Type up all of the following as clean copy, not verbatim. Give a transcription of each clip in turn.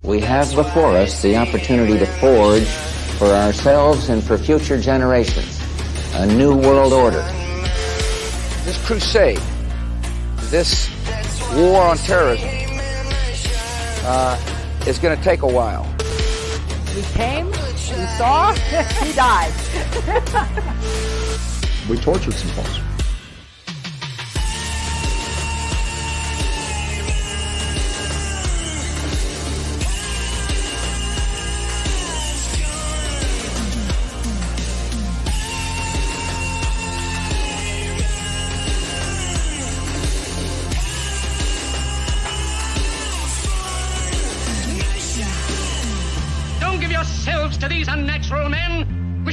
We have before us the opportunity to forge for ourselves and for future generations a new world order. This crusade, this war on terrorism, is going to take a while. We came, we saw, he died. We tortured some folks. Yourselves to these unnatural men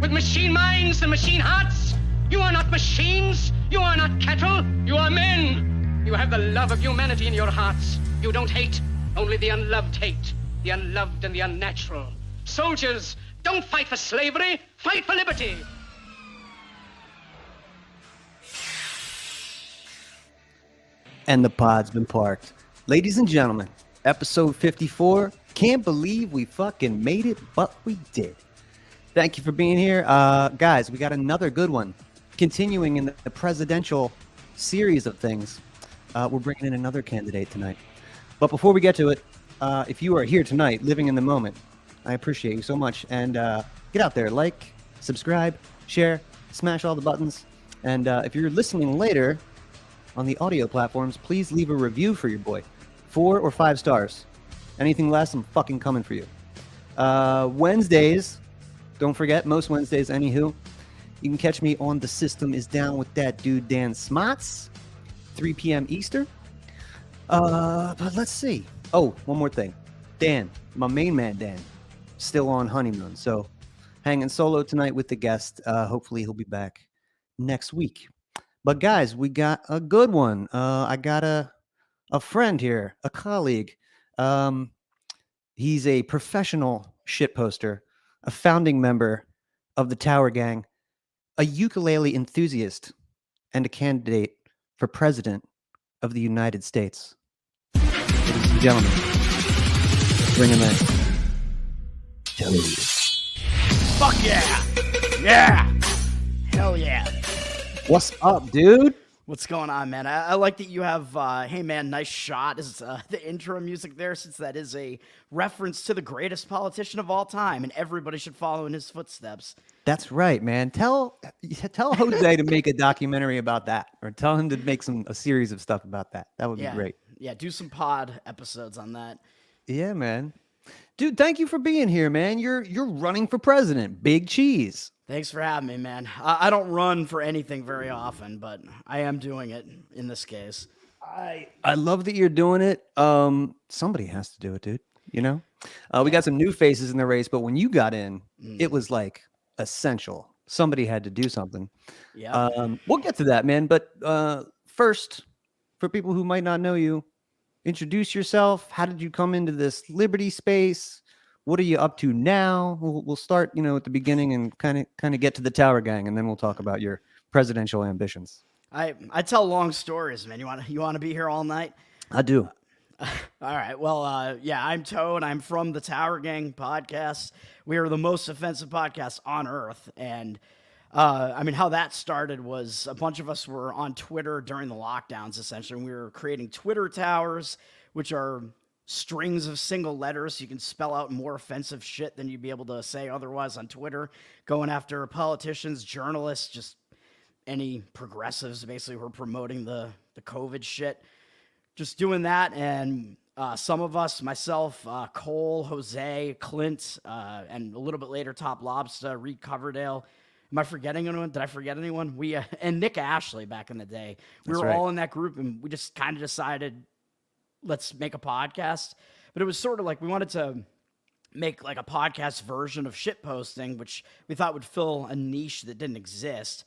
with machine minds and machine hearts. You are not machines, you are not cattle, you are men. You have the love of humanity in your hearts. You don't hate, only the unloved hate, the unloved and the unnatural. Soldiers, don't fight for slavery, fight for liberty. And the pod's been parked. Ladies and gentlemen, episode 54. Can't believe we fucking made it, but we did. Thank you for being here. Guys, we got another good one. Continuing in the presidential series of things, we're bringing in another candidate tonight. But before we get to it, if you are here tonight, living in the moment, I appreciate you so much. And get out there, like, subscribe, share, smash all the buttons. And if you're listening later on the audio platforms, please leave a review for your boy. 4 or 5 stars. Anything less, I'm fucking coming for you. Wednesdays, don't forget, most Wednesdays, anywho, you can catch me on The System Is Down with that dude, Dan Smots, 3 p.m. Eastern. But let's see. Oh, one more thing. Dan, my main man, Dan, still on honeymoon. So hanging solo tonight with the guest. Hopefully he'll be back next week. But guys, we got a good one. I got a friend here, a colleague. He's a professional shitposter, a founding member of the Tower Gang, a ukulele enthusiast, and a candidate for president of the United States. Ladies and gentlemen, bring him in. Joey. Fuck yeah! Yeah! Hell yeah! What's up, dude? What's going on, man? I like that you have, hey man, nice shot is the intro music there, since that is a reference to the greatest politician of all time, and everybody should follow in his footsteps. That's right, man. Tell Jose to make a documentary about that, or tell him to make a series of stuff about that. That would be great. Yeah, do some pod episodes on that. Yeah, man. Dude, thank you for being here, man. You're running for president. Big cheese. Thanks for having me, man. I don't run for anything very often, but I am doing it in this case. I love that you're doing it. Somebody has to do it, dude. You know? We got some new faces in the race, but when you got in, it was like essential. Somebody had to do something. Yeah. We'll get to that, man. But first, for people who might not know you, introduce yourself. How did you come into this liberty space? What are you up to now? We'll start, at the beginning and kind of get to the Tower Gang, and then we'll talk about your presidential ambitions. I tell long stories, man. You want to be here all night? I do. All right. Well, yeah, I'm Toad. I'm from the Tower Gang podcast. We are the most offensive podcast on earth. And how that started was a bunch of us were on Twitter during the lockdowns, essentially. And we were creating Twitter towers, which are strings of single letters, so you can spell out more offensive shit than you'd be able to say otherwise on Twitter, going after politicians, journalists, just any progressives basically who are promoting the COVID shit. Just doing that, and some of us, myself, Cole, Jose, Clint, and a little bit later, Top Lobster, Reed Coverdale. Am I forgetting anyone? Did I forget anyone? We and Nick Ashley back in the day. We were all in that group, and we just kind of decided, let's make a podcast. But it was sort of like we wanted to make like a podcast version of shitposting, which we thought would fill a niche that didn't exist.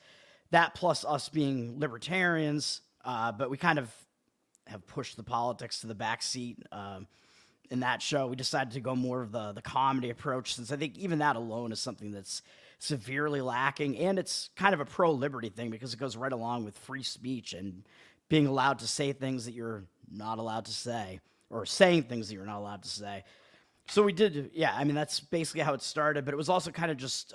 That plus us being libertarians, but we kind of have pushed the politics to the back seat in that show. We decided to go more of the comedy approach, since I think even that alone is something that's severely lacking, and it's kind of a pro-liberty thing because it goes right along with free speech and being allowed to say things that you're not allowed to say. or saying things that you're not allowed to say. So we did, yeah. I mean, that's basically how it started. But it was also kind of just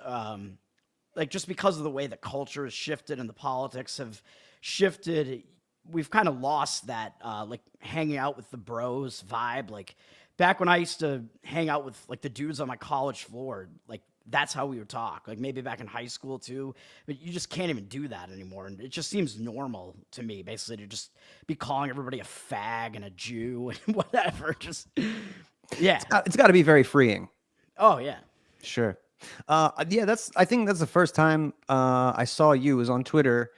like just because of the way the culture has shifted and the politics have shifted, we've kind of lost that like hanging out with the bros vibe. Like back when I used to hang out with like the dudes on my college floor, like that's how we would talk. Like maybe back in high school too, but you just can't even do that anymore. And it just seems normal to me, basically, to just be calling everybody a fag and a Jew and whatever. Just yeah, It's got to be very freeing. oh yeah. Sure. Yeah, I think that's the first time I saw you was on Twitter,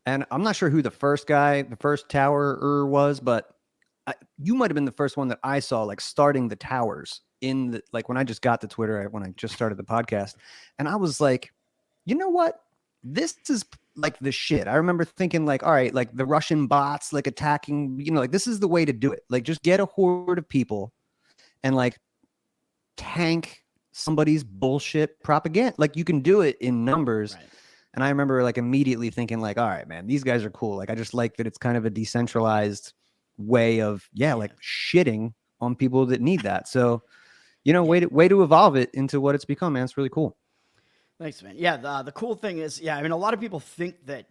and I'm not sure who the first towerer was, but you might have been the first one that I saw like starting the towers in the, like when I just got to Twitter, when I just started the podcast, and I was like, you know what? This is like the shit. I remember thinking like, all right, like the Russian bots like attacking, like this is the way to do it. Like just get a horde of people and like tank somebody's bullshit propaganda. Like you can do it in numbers. Right. And I remember like immediately thinking like, all right, man, these guys are cool. Like I just like that it's kind of a decentralized way of like shitting on people that need that. So, way to evolve it into what it's become, man. It's really cool. Thanks, man. Yeah, the cool thing is, I mean, a lot of people think that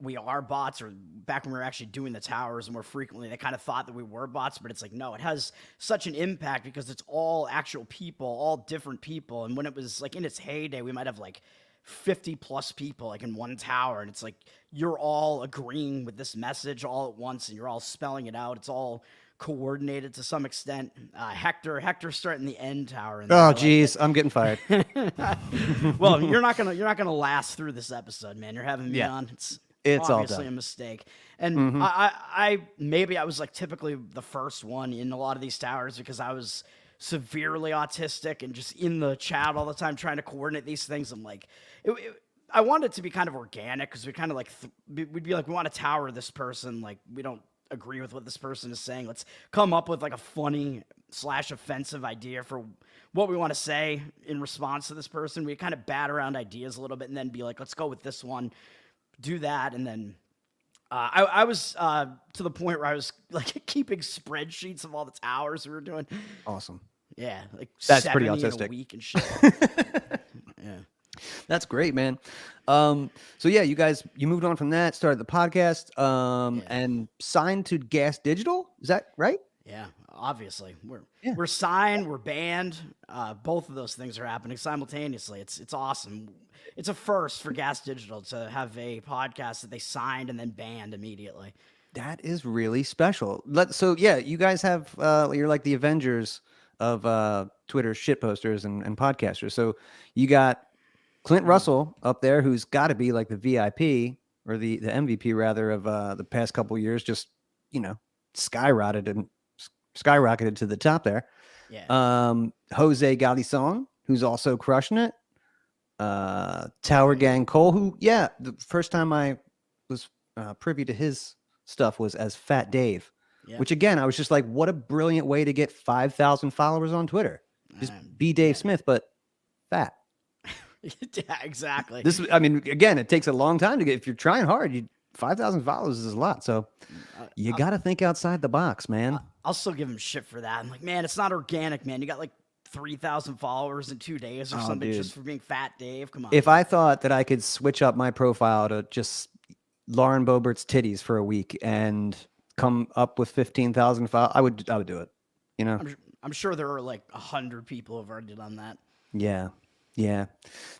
we are bots, or back when we were actually doing the towers more frequently, they kind of thought that we were bots, but it's like, no, it has such an impact because it's all actual people, all different people. And when it was like in its heyday, we might have like 50 plus people like in one tower. And it's like, you're all agreeing with this message all at once and you're all spelling it out. It's all coordinated to some extent. Hector's starting the end tower. Oh, geez, I'm getting fired. Well, you're not gonna last through this episode, man. You're having me on. It's obviously a mistake. And I maybe I was like typically the first one in a lot of these towers because I was severely autistic and just in the chat all the time trying to coordinate these things. I'm like, I wanted it to be kind of organic because we kind of like, we'd be like, we want to tower this person. Like, we don't agree with what this person is saying. Let's come up with like a funny / offensive idea for what we want to say in response to this person. We kind of bat around ideas a little bit and then be like, let's go with this one. Do that, and then I was to the point where I was like keeping spreadsheets of all the towers we were doing. Awesome. Yeah, like that's pretty autistic. In a week and shit. Yeah, that's great, man. So yeah, you moved on from that, started the podcast, and signed to Gas Digital. Is that right? Yeah, obviously we're signed, we're banned. Both of those things are happening simultaneously. It's awesome. It's a first for Gas Digital to have a podcast that they signed and then banned immediately. That is really special. So yeah, you guys have you're like the Avengers of Twitter shitposters and podcasters. So you got Clint Russell up there, who's got to be like the VIP or the MVP rather of the past couple of years, just skyrocketed to the top there. Yeah. Jose Galison, who's also crushing it. Tower Gang Cole, who the first time I was privy to his stuff was as Fat Dave, which again I was just like, what a brilliant way to get 5,000 followers on Twitter. Just be Dave Smith, but fat. Yeah, exactly. Again, it takes a long time to get. If you're trying hard, 5,000 followers is a lot. So you got to think outside the box, man. I'll still give him shit for that. I'm like, man, it's not organic, man. You got like 3,000 followers in 2 days or something, dude, just for being Fat Dave. Come on. If I thought that I could switch up my profile to just Lauren Boebert's titties for a week and come up with 15,000 followers, I would do it. I'm sure there are like 100 people who have already done that. Yeah.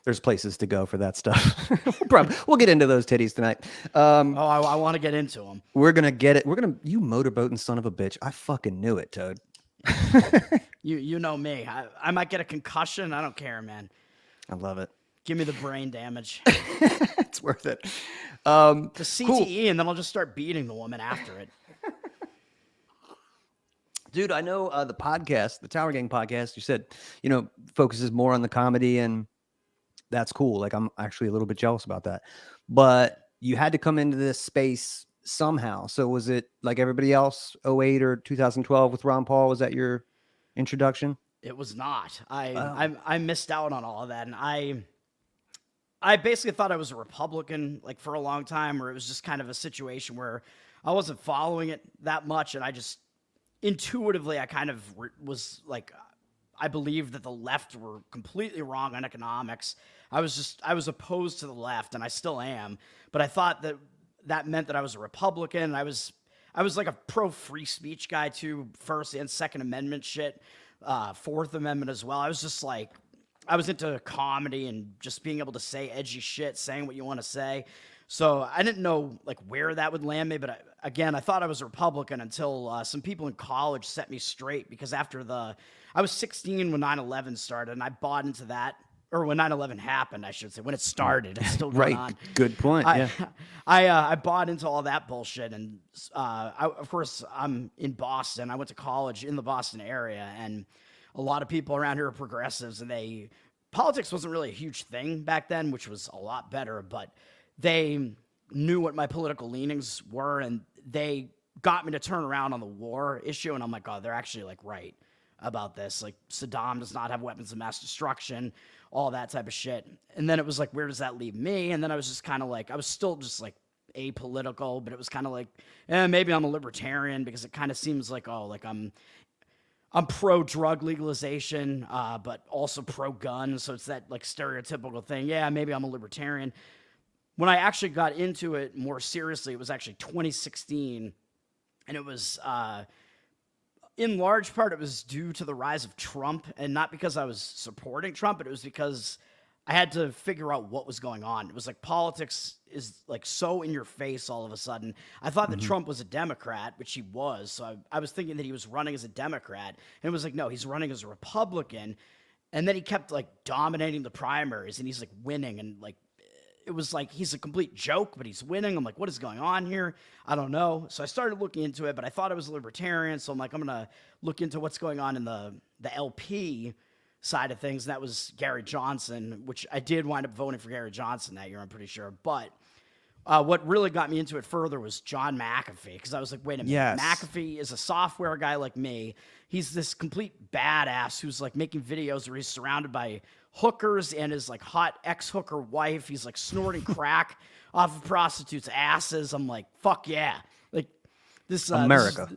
There's places to go for that stuff. We'll get into those titties tonight. I want to get into them. We're gonna get it. You motorboating son of a bitch. I fucking knew it, Toad. You know me. I might get a concussion. I don't care, man. I love it. Give me the brain damage. It's worth it. The CTE, cool. And then I'll just start beating the woman after it. Dude, I know the podcast, the Tower Gang podcast, you said, focuses more on the comedy, and that's cool. Like, I'm actually a little bit jealous about that. But you had to come into this space somehow. So was it like everybody else, 2008 or 2012 with Ron Paul? Was that your introduction? It was not. I missed out on all of that. And I basically thought I was a Republican like for a long time, where it was just kind of a situation where I wasn't following it that much. And I just intuitively, I kind of was like, I believed that the left were completely wrong on economics. I was opposed to the left, and I still am. But I thought that meant that I was a Republican. I was like a pro free speech guy too, First and Second Amendment shit, Fourth Amendment as well. I was just like, I was into comedy and just being able to say edgy shit, saying what you want to say. So I didn't know like where that would land me, but I thought I was a Republican until some people in college set me straight, because I was 16 when 9/11 started, and I bought into that, or when 9/11 happened, I should say, when it started. It's still going on. Good point. I bought into all that bullshit, and of course I'm in Boston. I went to college in the Boston area, and a lot of people around here are progressives, and politics wasn't really a huge thing back then, which was a lot better, but they knew what my political leanings were, and they got me to turn around on the war issue. And I'm like, oh, they're actually like right about this. Like, Saddam does not have weapons of mass destruction, all that type of shit. And then it was like, where does that leave me? And then I was just kind of like, I was still just like apolitical, but it was kind of like, maybe I'm a libertarian, because it kind of seems like, oh, like I'm pro drug legalization, but also pro gun. So it's that like stereotypical thing. Yeah, maybe I'm a libertarian. When I actually got into it more seriously, it was actually 2016, and it was, in large part, it was due to the rise of Trump, and not because I was supporting Trump, but it was because I had to figure out what was going on. It was like politics is like so in your face all of a sudden. I thought that Trump was a Democrat, which he was, so I was thinking that he was running as a Democrat, and it was like, no, he's running as a Republican, and then he kept like dominating the primaries, and he's like winning, and like, it was like he's a complete joke, but he's winning. I'm like, what is going on here? I don't know. So I started looking into it, but I thought I was a libertarian. So I'm like, I'm going to look into what's going on in the LP side of things. And that was Gary Johnson, which I did wind up voting for Gary Johnson that year, I'm pretty sure. But what really got me into it further was John McAfee, because I was like, wait a minute. Yes. McAfee is a software guy like me. He's this complete badass who's like making videos where he's surrounded by hookers and his like hot ex-hooker wife. He's like snorting crack off of prostitutes' asses. I'm like, fuck yeah. Like this America.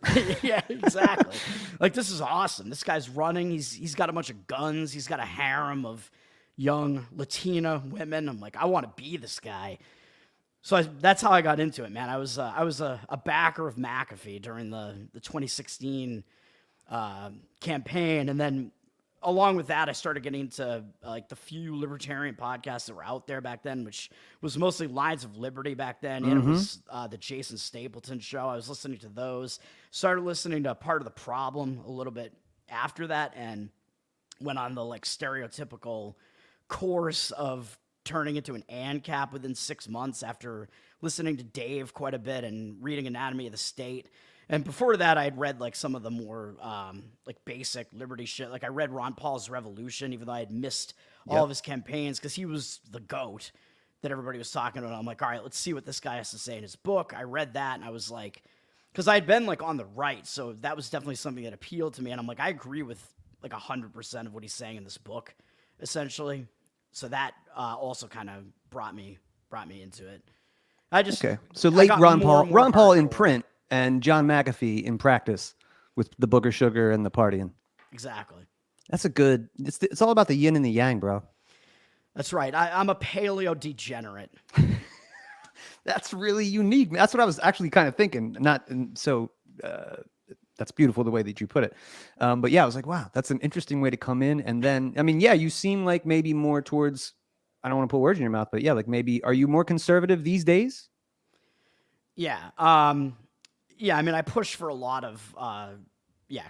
Yeah, exactly. Like, this is awesome. This guy's running. He's got a bunch of guns. He's got a harem of young Latina women. I'm like, I want to be this guy. So that's how I got into it, man. I was a backer of McAfee during the 2016 campaign, and then along with that, I started getting into like the few libertarian podcasts that were out there back then, which was mostly Lines of Liberty back then, and it was the Jason Stapleton show. I was listening to those. Started listening to Part of the Problem a little bit after that, and went on the like stereotypical course of turning into an ANCAP within 6 months after listening to Dave quite a bit and reading Anatomy of the State. And before that, I had read like some of the more like basic liberty shit. Like I read Ron Paul's Revolution, even though I had missed all of his campaigns, because he was the GOAT that everybody was talking about. I'm like, all right, let's see what this guy has to say in his book. I read that, and I was like, because I had been like on the right, so that was definitely something that appealed to me. And I'm like, I agree with like 100% of what he's saying in this book, essentially. So that also kind of brought me into it. So late Ron Paul in print, and John McAfee in practice with the booger sugar and the partying. Exactly. That's a good. It's all about the yin and the yang, bro. That's right. I'm a paleo degenerate. That's really unique. That's what I was actually kind of thinking. That's beautiful the way that you put it. But yeah, I was like, wow, that's an interesting way to come in. And then, I mean, yeah, you seem like maybe more towards. I don't want to put words in your mouth, but yeah, like maybe are you more conservative these days? Yeah. Yeah, I mean, I push for a lot of,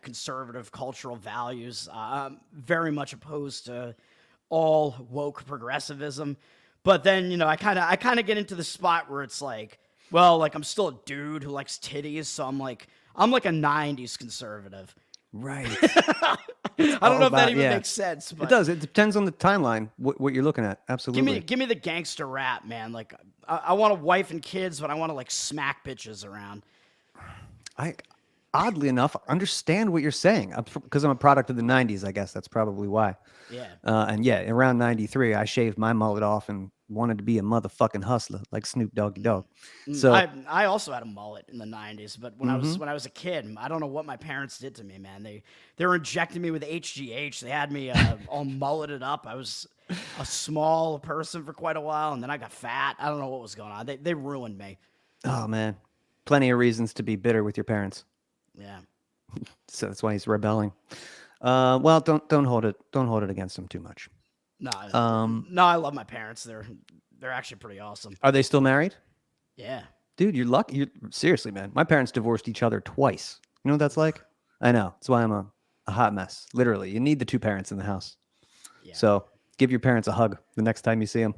conservative cultural values. I'm very much opposed to all woke progressivism. But then, you know, I kind of get into the spot where it's like, well, like I'm still a dude who likes titties, so I'm like a 90s conservative. Right. I don't know if that even makes sense. But it does. It depends on the timeline, what you're looking at. Absolutely. Give me the gangster rap, man. Like, I want a wife and kids, but I want to like smack bitches around. oddly enough, understand what you're saying. Because I'm a product of the 90s, I guess that's probably why. Yeah. And yeah, around 93, I shaved my mullet off and wanted to be a motherfucking hustler like Snoop Doggy Dogg. So I also had a mullet in the 90s, but when I was a kid, I don't know what my parents did to me, man. They were injecting me with HGH. They had me all mulleted up. I was a small person for quite a while, and then I got fat. I don't know what was going on. They ruined me. oh man, plenty of reasons to be bitter with your parents. Yeah. So that's why he's rebelling. Well, don't hold it against him too much. No, I love my parents. They're actually pretty awesome. Are they still married? Yeah. Dude, you're lucky. Seriously, man. My parents divorced each other twice. You know what that's like? I know. That's why I'm a hot mess. Literally, you need the two parents in the house. Yeah. So give your parents a hug the next time you see them.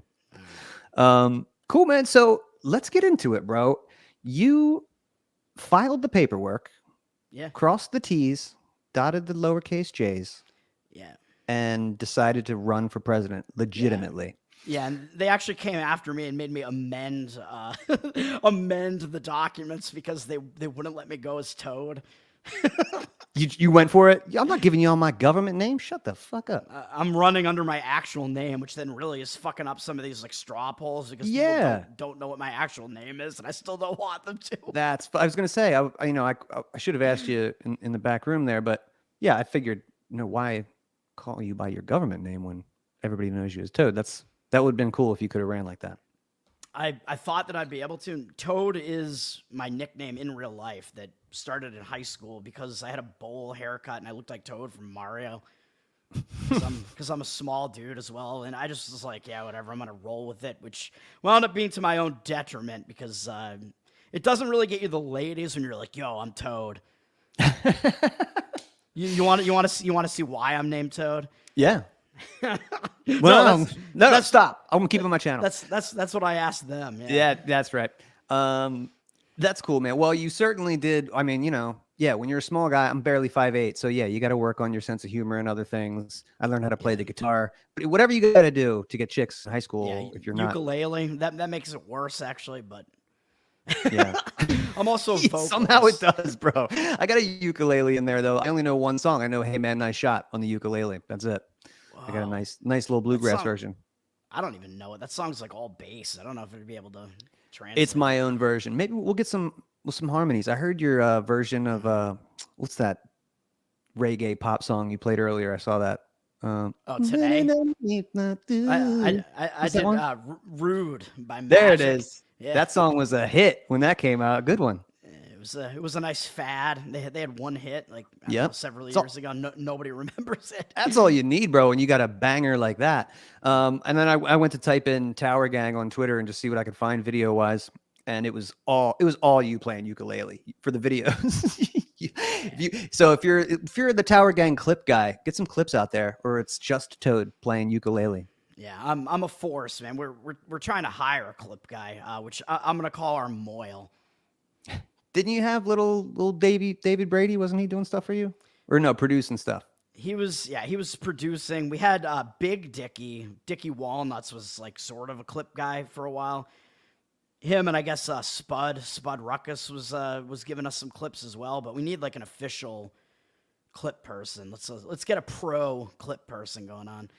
Cool, man. So let's get into it, bro. You filed the paperwork. Yeah. Crossed the T's, dotted the lowercase J's. Yeah. And decided to run for president legitimately. Yeah, and they actually came after me and made me amend amend the documents because they wouldn't let me go as Toad. You went for it? I'm not giving you all my government name. Shut the fuck up. I'm running under my actual name, which then really is fucking up some of these like straw polls because people don't know what my actual name is, and I still don't want them to. I was gonna say, I should have asked you in the back room there, but yeah, I figured, why call you by your government name when everybody knows you as Toad? That would have been cool if you could have ran like that. I thought that I'd be able to. Toad is my nickname in real life that started in high school because I had a bowl haircut and I looked like Toad from Mario. Because I'm a small dude as well. And I just was like, yeah, whatever, I'm going to roll with it, which wound up being to my own detriment because it doesn't really get you the ladies when you're like, yo, I'm Toad. you want to see why I'm named Toad? Yeah. Well, no, stop. I'm gonna keep it on my channel. That's what I asked them. Yeah, that's right. That's cool, man. Well, you certainly did. I mean, yeah, when you're a small guy, I'm barely 5'8", so yeah, you got to work on your sense of humor and other things. I learned how to play the guitar, but whatever you got to do to get chicks in high school, if you're not ukulele, that makes it worse actually, but. Yeah, I'm also a vocalist. Somehow it does, bro. I got a ukulele in there though. I only know one song. I know "Hey Man, Nice Shot" on the ukulele. That's it. Whoa. I got a nice little bluegrass version. I don't even know it. That song's like all bass. I don't know if it'd be able to translate. It's my own version. Maybe we'll get some harmonies. I heard your version of what's that reggae pop song you played earlier? I saw that. Today. I did "Rude" by Magic. There it is. Yeah. That song was a hit when that came out. Good one. It was a nice fad. They had one hit like several years ago. Nobody remembers it. That's all you need, bro. And you got a banger like that. And then I went to type in Tower Gang on Twitter and just see what I could find video wise. And it was all you playing ukulele for the videos. So if you're the Tower Gang clip guy, get some clips out there, or it's just Toad playing ukulele. Yeah, I'm a force, man. We're trying to hire a clip guy, which I'm gonna call our Moyle. Didn't you have little David Brady? Wasn't he doing stuff for you? Or no, producing stuff? He was producing. We had Big Dickie Walnuts was like sort of a clip guy for a while. Him and I guess Spud Ruckus was giving us some clips as well. But we need like an official clip person. Let's get a pro clip person going on.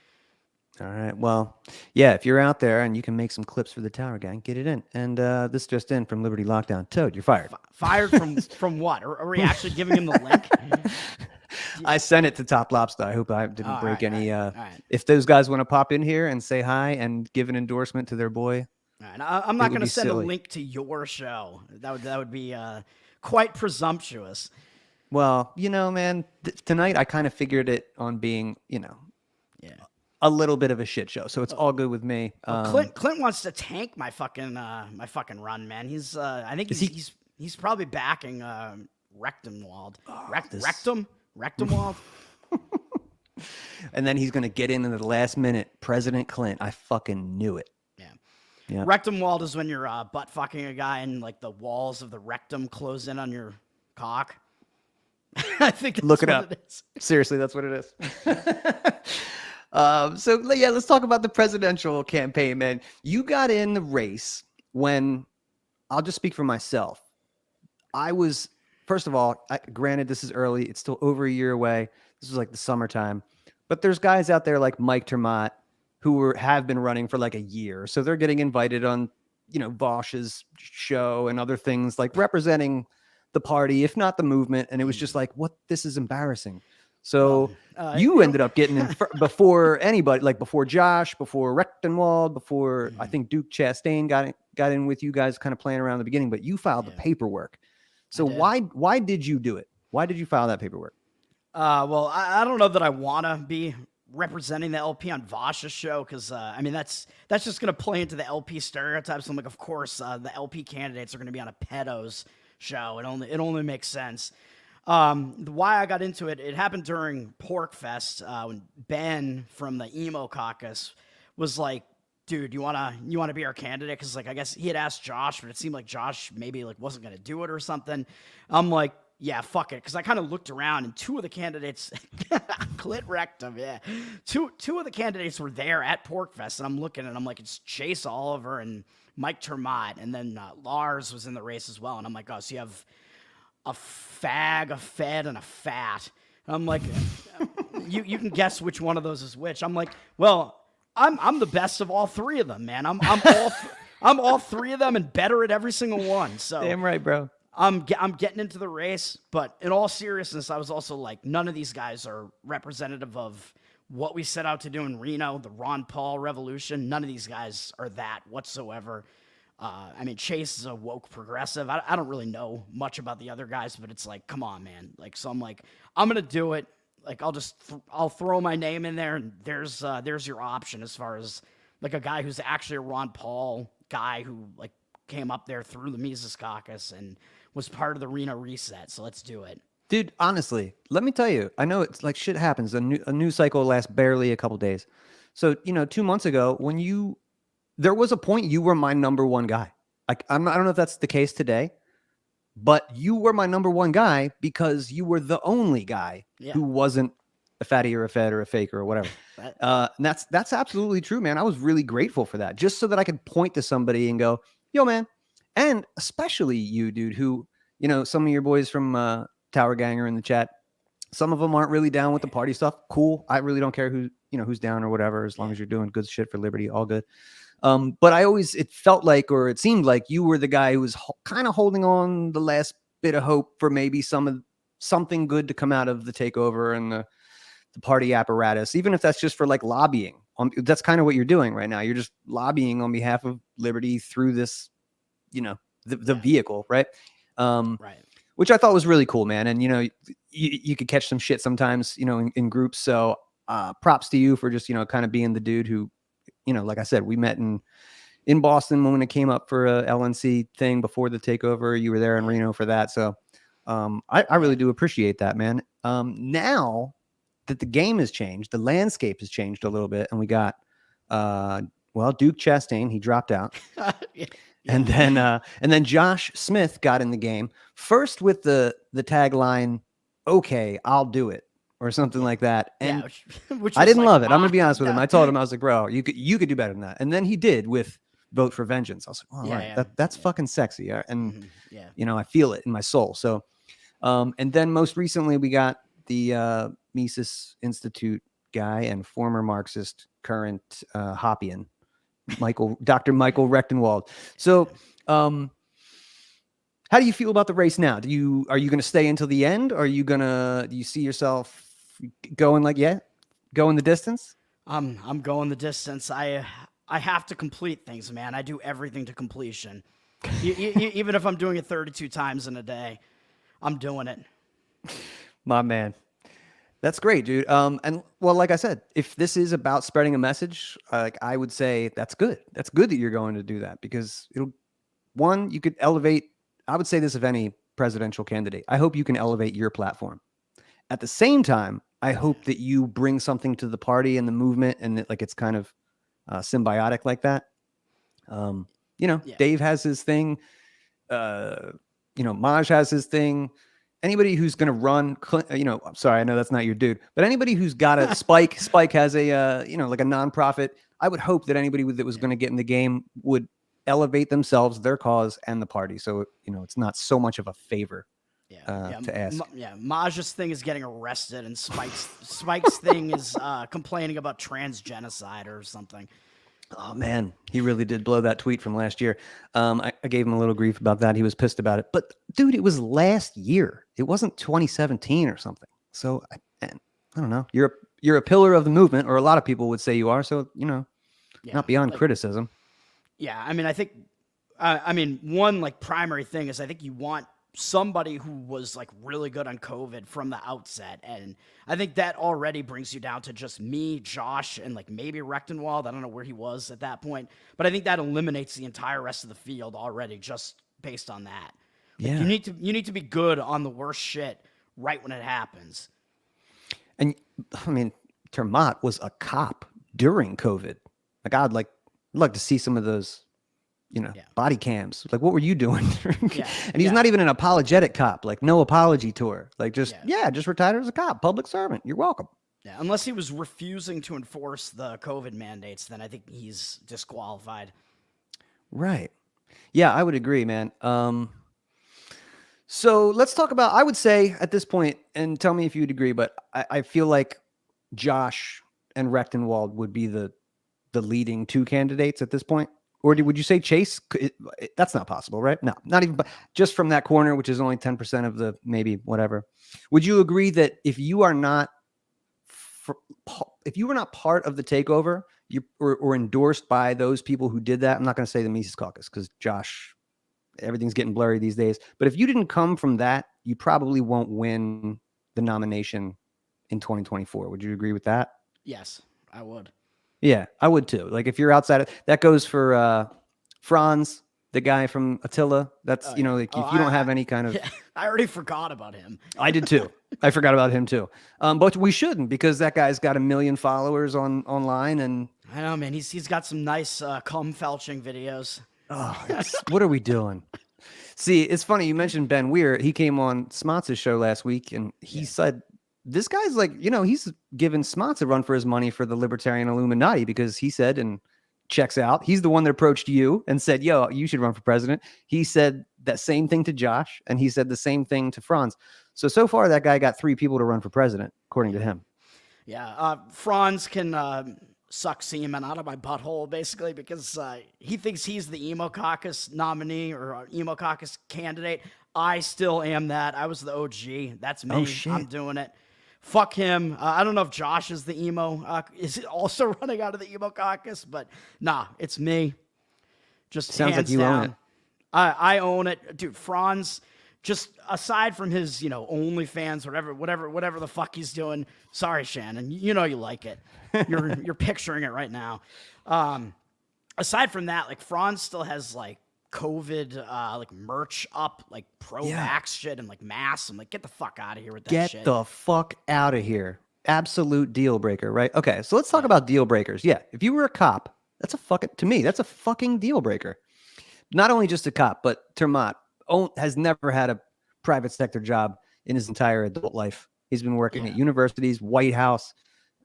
All right. Well, yeah, if you're out there and you can make some clips for the Tower Gang, get it in. And this just in from Liberty Lockdown. Toad, you're fired. Fired from what? Are we actually giving him the link? I sent it to Top Lobster. I hope I didn't break any. If those guys want to pop in here and say hi and give an endorsement to their boy. All right. I'm not going to send a link to your show. That would be quite presumptuous. Well, man, tonight I kind of figured it on being, a little bit of a shit show, so it's all good with me. Clint wants to tank my fucking run, man. I think he's probably backing Rectumwald. Rectumwald. And then he's gonna get in the last minute. President Clint. I fucking knew it. Yeah. Rectumwald is when you're butt fucking a guy and like the walls of the rectum close in on your cock. I think that's look it what up. It is. Seriously, that's what it is. So yeah, let's talk about the presidential campaign, man. You got in the race when, I'll just speak for myself, I was first of all, granted, this is early. It's still over a year away. This is like the summertime. But there's guys out there like Mike Termott who have been running for like a year. So they're getting invited on, Bosch's show and other things, like representing the party, if not the movement. And it was just like, this is embarrassing. So you ended up getting in before anybody, like before Josh, before Rechtenwald, before I think Duke Chastain got in with you guys kind of playing around in the beginning, but you filed the paperwork. So why did you do it? Why did you file that paperwork? Well, I don't know that I want to be representing the LP on Vash's show because, that's just going to play into the LP stereotypes. I'm like, of course, the LP candidates are going to be on a pedos show. It only makes sense. Why I got into it, it happened during Pork Fest when Ben from the Emo Caucus was like, dude, you wanna be our candidate? Because I guess he had asked Josh, but it seemed like Josh maybe wasn't gonna do it or something. I'm like, yeah, fuck it, because I kind of looked around and two of the candidates, clit rectum, yeah, two of the candidates were there at Pork Fest, and I'm looking and I'm like, it's Chase Oliver and Mike Termott, and then Lars was in the race as well, and I'm like, oh, so you have a fag, a fed, and a fat. And I'm like, you can guess which one of those is which. I'm like, well, I'm the best of all three of them, man. I'm all three of them and better at every single one. So damn right, bro. I'm getting into the race, but in all seriousness, I was also like, none of these guys are representative of what we set out to do in Reno, the Ron Paul revolution. None of these guys are that whatsoever. Chase is a woke progressive. I don't really know much about the other guys, but it's like, come on, man. So I'm like, I'm going to do it. I'll throw my name in there, and there's your option as far as a guy who's actually a Ron Paul guy who came up there through the Mises Caucus and was part of the Reno Reset. So let's do it. Dude, honestly, let me tell you, I know it's like shit happens. A news cycle lasts barely a couple days. So, 2 months ago there was a point you were my number one guy. I don't know if that's the case today, but you were my number one guy because you were the only guy who wasn't a fatty or a fed or a fake or whatever. And that's absolutely true, man. I was really grateful for that, just so that I could point to somebody and go, yo, man. And especially you, dude, who, some of your boys from Tower Gang are in the chat. Some of them aren't really down with the party stuff. Cool. I really don't care who's down or whatever, as long as you're doing good shit for liberty, all good. But it felt like, or it seemed like you were the guy who was kind of holding on the last bit of hope for maybe something good to come out of the takeover and the party apparatus, even if that's just for lobbying. That's kind of what you're doing right now. You're just lobbying on behalf of liberty through this, the vehicle, right? Right. Which I thought was really cool, man. And, you could catch some shit sometimes, in groups. So props to you for just, kind of being the dude who, like I said, we met in Boston when it came up for a LNC thing before the takeover. You were there in Reno for that. So I really do appreciate that, man. Now that the game has changed, the landscape has changed a little bit, and we got, Duke Chastain, he dropped out. Yeah. And then Josh Smith got in the game first with the tagline, "Okay, I'll do it," or something like that. And which I didn't love it. I'm gonna be honest with him. I told him, I was like, bro, you could do better than that. And then he did with Vote for Vengeance. I was like, all right, that's fucking sexy. And I feel it in my soul. So, and then most recently we got the Mises Institute guy and former Marxist, current Hoppian, Dr. Michael Rechtenwald. So, how do you feel about the race now? Are you going to stay until the end? Or do you see yourself going going the distance? I'm going the distance. I have to complete things, man. I do everything to completion. Even if I'm doing it 32 times in a day, I'm doing it. My man. That's great, dude. And like I said, if this is about spreading a message, I would say that's good. That's good that you're going to do that, because you could elevate. I would say this of any presidential candidate. I hope you can elevate your platform. At the same time, I hope that you bring something to the party and the movement, and that it's kind of symbiotic like that. Dave has his thing. Maj has his thing. Anybody who's going to run, I'm sorry, I know that's not your dude, but anybody who's got a Spike has a, a nonprofit. I would hope that anybody that was going to get in the game would elevate themselves, their cause, and the party. So, it's not so much of a favor. to ask. Maj's thing is getting arrested, and Spike's thing is complaining about transgenocide or something. Oh man, he really did blow that tweet from last year. I gave him a little grief about that. He was pissed about it, but dude, it was last year. It wasn't 2017 or something. So I don't know. You're a pillar of the movement, or a lot of people would say you are. So not beyond criticism. Yeah, I mean, I think, one like primary thing is I think you want somebody who was like really good on COVID from the outset, and I think that already brings you down to just me, Josh, and like maybe Rechtenwald. I don't know where he was at that point, but I think that eliminates the entire rest of the field already just based on that. Like, Yeah, you need to be good on the worst shit right when it happens. and I mean, Termott was a cop during COVID. Like I'd like to see some of those, body cams. Like, what were you doing? And he's not even an apologetic cop. Like, no apology tour. Like, just retired as a cop, public servant. You're welcome. Yeah, unless he was refusing to enforce the COVID mandates, then I think he's disqualified. Right. Yeah, I would agree, man. So let's talk about, I would say at this point, and tell me if you'd agree, but I feel like Josh and Rechtenwald would be the leading two candidates at this point. Or would you say Chase? That's not possible, right? No, not even. Just from that corner, which is only 10% of the maybe whatever. Would you agree that if you are not part of the takeover, or endorsed by those people who did that? I'm not going to say the Mises Caucus because Josh, everything's getting blurry these days. But if you didn't come from that, you probably won't win the nomination in 2024. Would you agree with that? Yes, I would. Yeah, I would too. Like if you're outside of that, goes for Franz, the guy from Attila. That's if you don't have any kind of. Yeah, I already forgot about him. I did too. I forgot about him too. But we shouldn't, because that guy's got 1 million followers online, and I know, man. He's got some nice cum felching videos. Oh, what are we doing? See, it's funny you mentioned Ben Weir. He came on Smots' show last week, and he said, this guy's like, he's giving Smots a run for his money for the Libertarian Illuminati, because he said, and checks out, he's the one that approached you and said, yo, you should run for president. He said that same thing to Josh, and he said the same thing to Franz. So far, that guy got 3 people to run for president, according to him. Yeah, Franz can suck semen out of my butthole, basically, because he thinks he's the Emo Caucus nominee or Emo Caucus candidate. I still am that. I was the OG. That's me. Oh, shit. I'm doing it. Fuck him. I don't know if Josh is the emo. Is also running out of the Emo Caucus, but nah, it's me. Just sounds hands like you down. own it. I own it, dude. Franz, just aside from his, OnlyFans, whatever the fuck he's doing. Sorry, Shannon. You like it. You're picturing it right now. Aside from that, like Franz still has like COVID like merch up, like pro-vax shit and like masks. I'm like, get the fuck out of here with that shit. Get the fuck out of here. Absolute deal breaker, right? Okay, so let's talk about deal breakers. Yeah, if you were a cop, that's a fucking deal breaker. Not only just a cop, but Termott has never had a private sector job in his entire adult life. He's been working at universities, White House,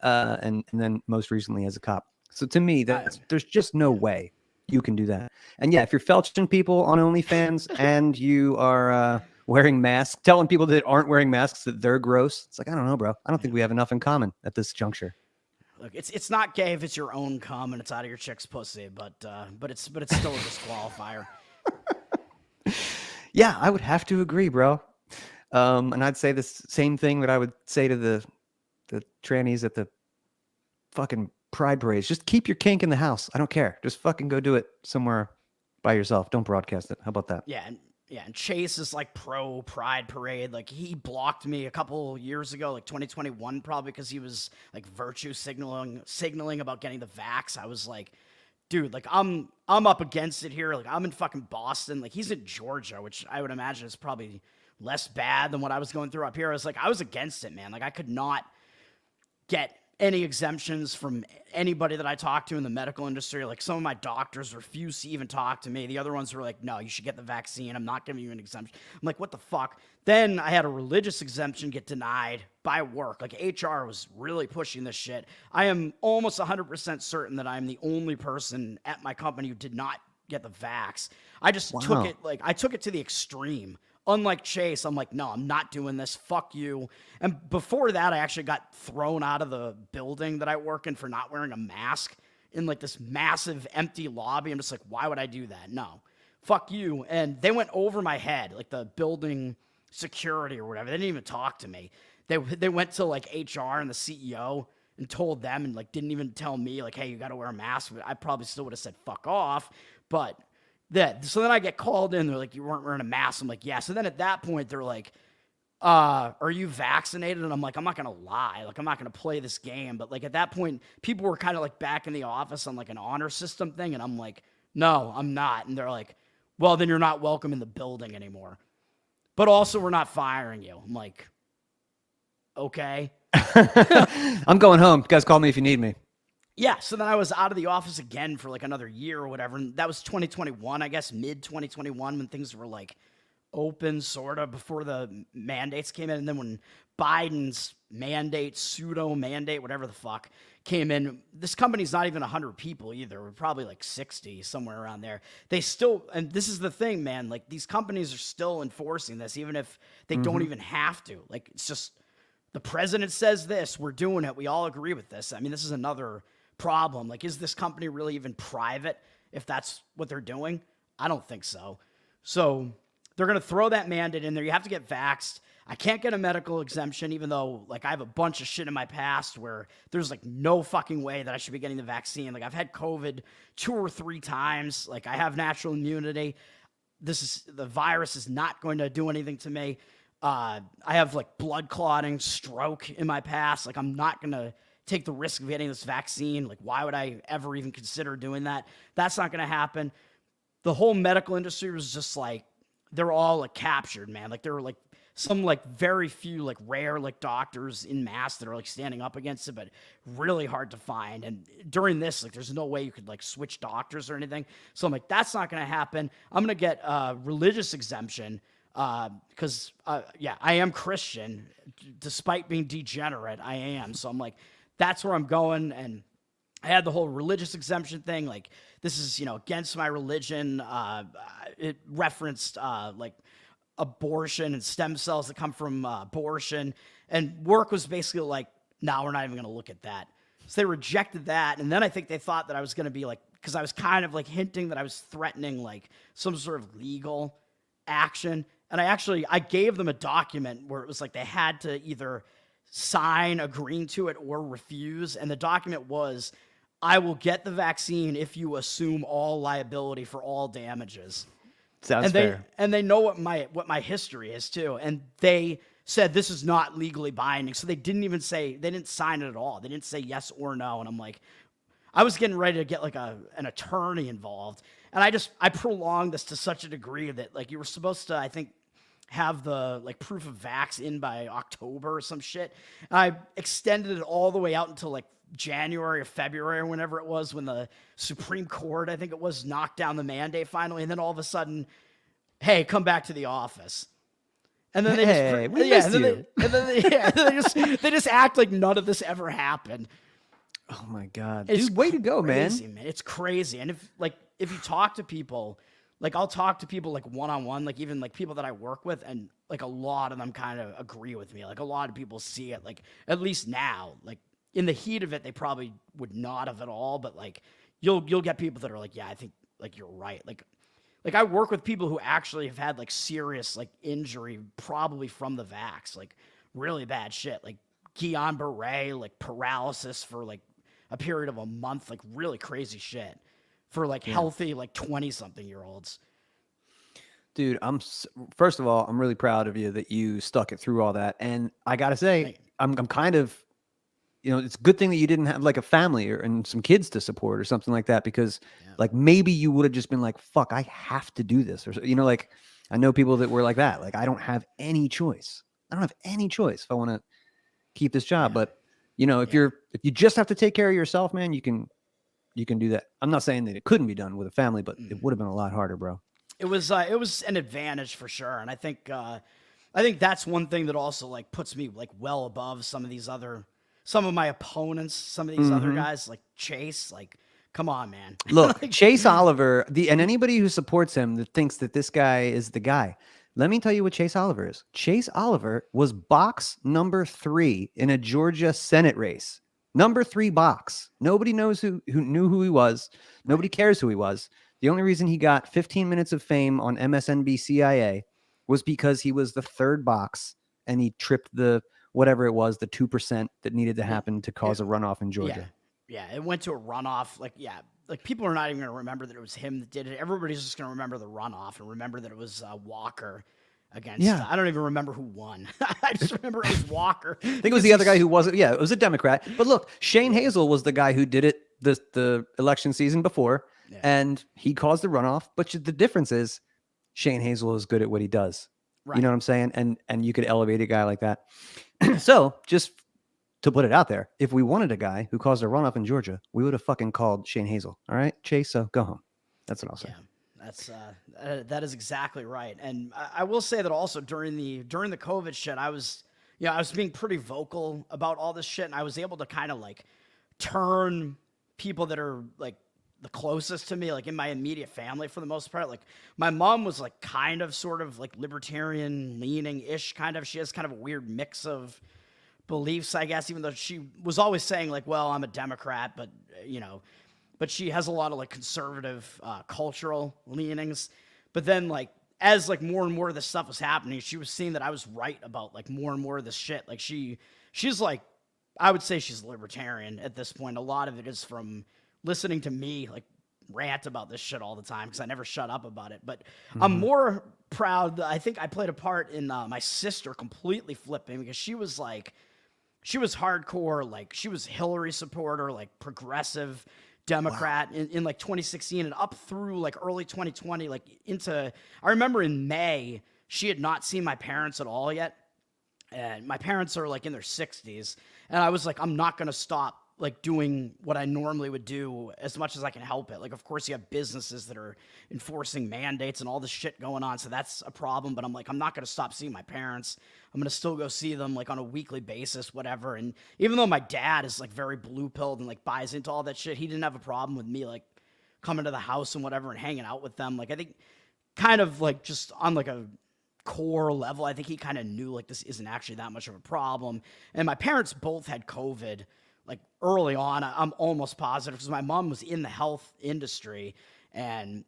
and then most recently as a cop. So to me, there's just no way you can do that. And yeah, if you're felching people on OnlyFans and you are wearing masks, telling people that aren't wearing masks that they're gross, it's like, I don't know, bro. I don't think we have enough in common at this juncture. Look, it's not gay if it's your own cum and it's out of your chick's pussy, but it's still a disqualifier. Yeah, I would have to agree, bro. And I'd say the same thing that I would say to the trannies at the fucking pride parades. Just keep your kink in the house. I don't care. Just fucking go do it somewhere by yourself. Don't broadcast it. How about that? Yeah, and Chase is like pro pride parade. Like he blocked me a couple years ago, like 2021, probably because he was like virtue signaling about getting the vax. I was like, dude, like I'm up against it here. Like I'm in fucking Boston. Like he's in Georgia, which I would imagine is probably less bad than what I was going through up here. I was against it, man. Like I could not get any exemptions from anybody that I talked to in the medical industry. Like some of my doctors refused to even talk to me. The other ones were like, no, you should get the vaccine. I'm not giving you an exemption. I'm like, what the fuck? Then I had a religious exemption get denied by work. Like HR was really pushing this shit. I am almost 100% certain that I'm the only person at my company who did not get the vax. I just took it to the extreme unlike Chase, I'm like, no, I'm not doing this. Fuck you. And before that, I actually got thrown out of the building that I work in for not wearing a mask in like this massive empty lobby. I'm just like, why would I do that? No, fuck you. And they went over my head, like the building security or whatever. They didn't even talk to me. They went to like HR and the CEO and told them, and like didn't even tell me like, hey, you got to wear a mask. I probably still would have said fuck off. But so then I get called in. They're like, you weren't wearing a mask. I'm like, yeah. So then at that point, they're like, are you vaccinated? And I'm like, I'm not going to lie. Like, I'm not going to play this game. But like at that point, people were kind of like back in the office on like an honor system thing. And I'm like, no, I'm not. And they're like, well, then you're not welcome in the building anymore. But also, we're not firing you. I'm like, okay. I'm going home. You guys call me if you need me. Yeah, so then I was out of the office again for like another year or whatever. And that was 2021, I guess, mid 2021, when things were like open, sort of, before the mandates came in. And then when Biden's mandate, pseudo mandate, whatever the fuck, came in, this company's not even 100 people either. We're probably like 60, somewhere around there. They still, and this is the thing, man, like these companies are still enforcing this, even if they don't even have to. Like, it's just, the president says this, we're doing it. We all agree with this. I mean, this is another problem. Like, is this company really even private if that's what they're doing? I don't think so. So they're going to throw that mandate in there. You have to get vaxxed. I can't get a medical exemption, even though like I have a bunch of shit in my past where there's like no fucking way that I should be getting the vaccine. Like, I've had COVID 2 or 3 times. Like, I have natural immunity. The virus is not going to do anything to me. I have like blood clotting, stroke in my past. Like, I'm not going to take the risk of getting this vaccine. Like, why would I ever even consider doing that? That's not going to happen. The whole medical industry was just like, they're all like captured, man. Like, there were like some like very few like rare like doctors in mass that are like standing up against it, but really hard to find. And during this, like, there's no way you could like switch doctors or anything. So I'm like, that's not going to happen. I'm going to get a religious exemption because yeah, I am Christian, despite being degenerate. I am. So I'm like, that's where I'm going. And I had the whole religious exemption thing. Like, this is, you know, against my religion. It referenced like abortion and stem cells that come from abortion. And work was basically like, no, we're not even going to look at that. So they rejected that. And then I think they thought that I was going to be like, because I was kind of like hinting that I was threatening like some sort of legal action. And I gave them a document where it was like they had to either sign agreeing to it or refuse. And the document was, I will get the vaccine if you assume all liability for all damages. Sounds fair. And they know what my history is too. And they said this is not legally binding. So they didn't sign it at all. They didn't say yes or no. And I'm like, I was getting ready to get like an attorney involved. And I prolonged this to such a degree that like you were supposed to, I think, have the like proof of vax in by October or some shit. And I extended it all the way out until like January or February or whenever it was, when the Supreme Court, I think it was, knocked down the mandate finally. And then all of a sudden, hey, come back to the office. And then they just act like none of this ever happened. Oh my God. It's Dude, way to go, crazy, man. It's crazy. And if you talk to people, like I'll talk to people like one-on-one, like even like people that I work with, and like a lot of them kind of agree with me. Like a lot of people see it, like at least now, like in the heat of it, they probably would not have at all. But like you'll get people that are like, yeah, I think like you're right. Like I work with people who actually have had like serious like injury, probably from the vax, like really bad shit, like Guillain-Barré, like paralysis for like a period of a month, like really crazy shit for like healthy, like 20-something-year-olds. Dude, first of all, I'm really proud of you that you stuck it through all that. And I got to say, I'm kind of, you know, it's a good thing that you didn't have like a family and some kids to support or something like that, because like maybe you would have just been like, fuck, I have to do this. Or, you know, like I know people that were like that. Like, I don't have any choice. I don't have any choice if I want to keep this job. But, you know, if you just have to take care of yourself, man, you can do that. I'm not saying that it couldn't be done with a family, but it would have been a lot harder, bro. It was an advantage for sure. And I think that's one thing that also like puts me like well above some of my opponents, some of these other guys like Chase. Like, come on, man. Look, Chase Oliver, and anybody who supports him that thinks that this guy is the guy, Let me tell you what Chase Oliver is. Chase Oliver was box number 3 in a Georgia Senate race. Number 3 box. Nobody knows who knew who he was. Nobody cares who he was. The only reason he got 15 minutes of fame on MSNBC was because he was the 3rd box and he tripped the whatever it was, the 2% that needed to happen to cause a runoff in Georgia. Yeah, it went to a runoff. Like people are not even going to remember that it was him that did it. Everybody's just going to remember the runoff and remember that it was Walker against. Yeah. I don't even remember who won. I just remember it was Walker. I think it was the other guy who wasn't. Yeah, it was a Democrat. But look, Shane Hazel was the guy who did it the election season before, and he caused the runoff. But the difference is Shane Hazel is good at what he does. Right. You know what I'm saying? And you could elevate a guy like that. So just to put it out there, if we wanted a guy who caused a runoff in Georgia, we would have fucking called Shane Hazel. All right, Chase, so go home. That's what I'll say. Yeah, that is exactly right. And I will say that also during the COVID shit, I was being pretty vocal about all this shit, and I was able to kind of like turn people that are like the closest to me, like in my immediate family for the most part. Like my mom was like kind of sort of like libertarian leaning ish kind of. She has kind of a weird mix of beliefs, I guess, even though she was always saying like, well, I'm a Democrat, but but she has a lot of like conservative cultural leanings. But then like as like more and more of this stuff was happening, she was seeing that I was right about like more and more of this shit. Like she's like, I would say she's libertarian at this point. A lot of it is from listening to me like rant about this shit all the time because I never shut up about it. But I'm more proud that I think I played a part in my sister completely flipping, because she was hardcore, like she was Hillary supporter, like progressive Democrat in like 2016 and up through like early 2020, like into, I remember in May, she had not seen my parents at all yet. And my parents are like in their 60s. And I was like, I'm not going to stop like doing what I normally would do as much as I can help it. Like, of course you have businesses that are enforcing mandates and all this shit going on. So that's a problem, but I'm like, I'm not going to stop seeing my parents. I'm going to still go see them like on a weekly basis, whatever. And even though my dad is like very blue pilled and like buys into all that shit, he didn't have a problem with me like coming to the house and whatever and hanging out with them. Like, I think kind of like just on like a core level, I think he kind of knew like this isn't actually that much of a problem. And my parents both had COVID like early on. I'm almost positive because my mom was in the health industry, and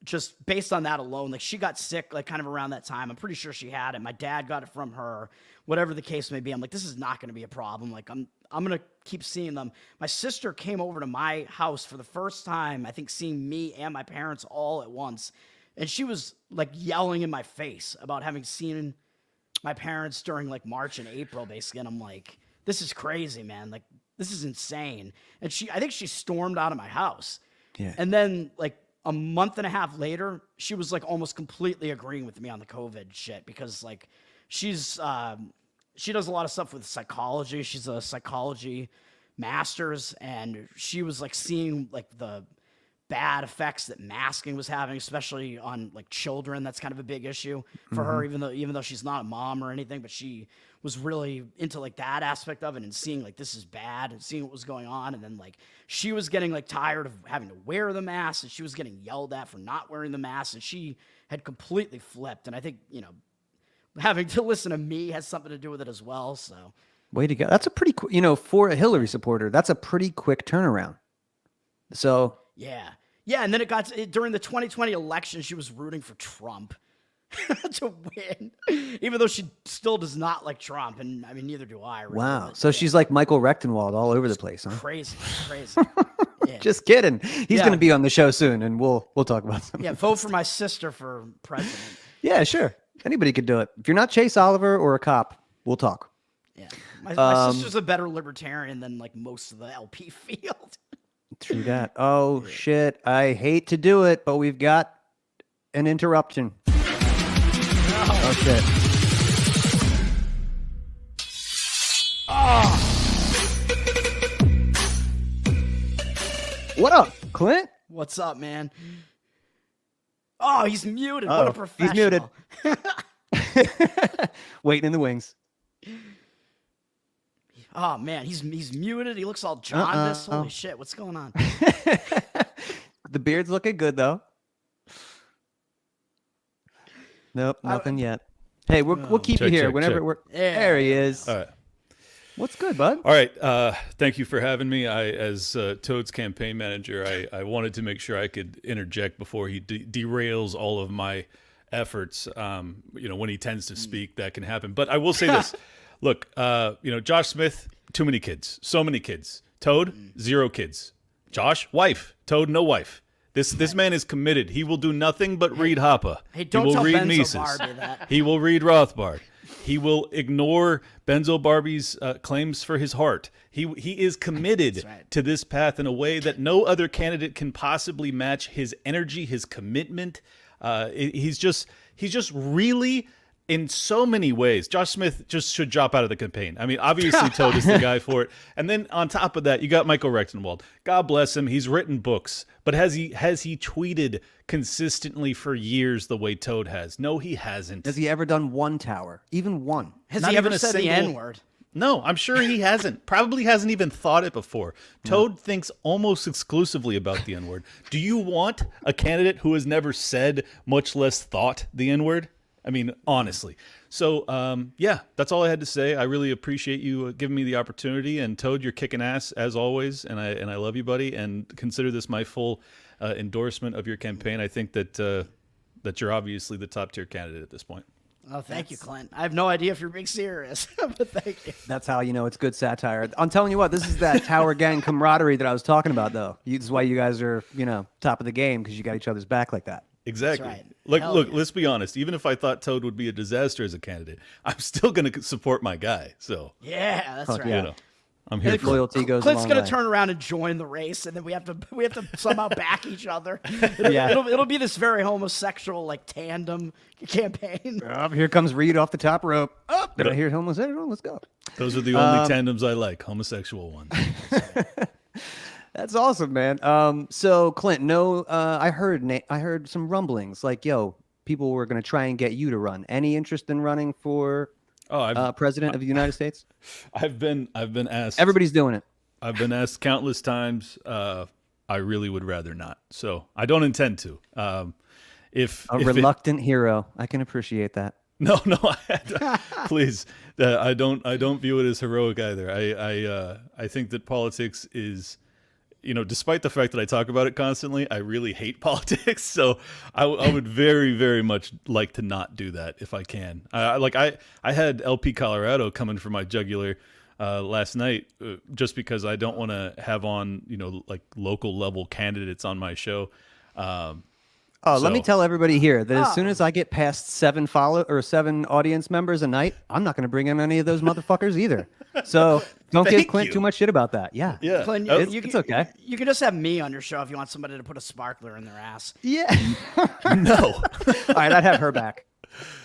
just based on that alone, like she got sick like kind of around that time. I'm pretty sure she had it. My dad got it from her, whatever the case may be. I'm like, this is not going to be a problem. Like I'm going to keep seeing them. My sister came over to my house for the first time, I think seeing me and my parents all at once. And she was like yelling in my face about having seen my parents during like March and April, basically. And I'm like, this is crazy, man. Like, this is insane. And I think she stormed out of my house. Yeah. And then like a month and a half later, she was like almost completely agreeing with me on the COVID shit, because like she does a lot of stuff with psychology. She's a psychology master's, and she was like seeing like the bad effects that masking was having, especially on like children. That's kind of a big issue for her, even though she's not a mom or anything, but she was really into like that aspect of it and seeing like this is bad and seeing what was going on. And then like she was getting like tired of having to wear the mask, and she was getting yelled at for not wearing the mask, and she had completely flipped. And I think, having to listen to me has something to do with it as well. So way to go. That's a pretty for a Hillary supporter, that's a pretty quick turnaround. So yeah, and then it got during the 2020 election, she was rooting for Trump to win, even though she still does not like Trump, and I mean neither do I. Really, wow, so she's like Michael Rechtenwald all over the place, huh? Crazy. Yeah. Just kidding. He's going to be on the show soon, and we'll talk about something. Yeah, vote for my sister for president. Yeah, sure. Anybody could do it. If you're not Chase Oliver or a cop, we'll talk. Yeah, my sister's a better libertarian than like most of the LP field. True that. Oh, shit. I hate to do it, but we've got an interruption. Oh, shit. Oh. What up, Clint? What's up, man? Oh, he's muted. What a professional. He's muted. Waiting in the wings. Oh, man, he's muted. He looks all jaundiced. Holy shit, what's going on? The beard's looking good, though. Nope, nothing yet. Hey, we'll keep you Check, here check, whenever check. we're. There he is. All right. What's good, bud? All right. Thank you for having me. As Toad's campaign manager, I wanted to make sure I could interject before he derails all of my efforts. When he tends to speak, that can happen. But I will say this. Look, Josh Smith, too many kids. So many kids. Toad, 0 kids. Josh, wife. Toad, no wife. This man is committed. He will do nothing but read Hoppe. Hey, don't he will tell read Benzo Mises. Barbie that. He will read Rothbard. He will ignore Benzo Barbie's claims for his heart. He is committed to this path in a way that no other candidate can possibly match his energy, his commitment. He's just really, in so many ways, Josh Smith just should drop out of the campaign. I mean, obviously Toad is the guy for it. And then on top of that, you got Michael Rechtenwald. God bless him. He's written books. But has he tweeted consistently for years the way Toad has? No, he hasn't. Has he ever done one tower? Even one? Has Not he ever even a said the single- N-word? No, I'm sure he hasn't. Probably hasn't even thought it before. Toad thinks almost exclusively about the N-word. Do you want a candidate who has never said, much less thought, the N-word? I mean, honestly. So, that's all I had to say. I really appreciate you giving me the opportunity. And Toad, you're kicking ass as always, and I love you, buddy. And consider this my full endorsement of your campaign. I think that you're obviously the top tier candidate at this point. Oh, thank you, Clint. I have no idea if you're being serious, but thank you. That's how you know it's good satire. I'm telling you what, this is that Tower Gang camaraderie that I was talking about, though. This is why you guys are, top of the game, because you got each other's back like that. Exactly. That's right. Look, Yeah. let's be honest. Even if I thought Toad would be a disaster as a candidate, I'm still going to support my guy. So, Yeah, that's right. yeah. I'm here for it. Loyalty goes Clint's a long gonna way. turn around and join the race, and then we have to somehow back each other. Yeah. It'll be this very homosexual like tandem campaign. Here comes Reed off the top rope. Oh, did I hear homosexual? Let's go. Those are the only tandems I like, homosexual ones. That's awesome, man. So Clint, I heard some rumblings like, people were going to try and get you to run. Any interest in running for president of the United States? I've been asked. Everybody's doing it. I've been asked countless times. I really would rather not. So I don't intend to. If Reluctant hero. I can appreciate that. No, please. I don't view it as heroic either. I think that politics is, despite the fact that I talk about it constantly, I really hate politics. So I would very, very much like to not do that if I can. I had LP Colorado coming for my jugular last night just because I don't want to have on, local level candidates on my show. Let me tell everybody here that as soon as I get past 7 audience members a night, I'm not going to bring in any of those motherfuckers either. So don't give Clint too much shit about that. Yeah. Yeah. Clint, It's okay. You can just have me on your show if you want somebody to put a sparkler in their ass. Yeah. No. All right, I'd have her back.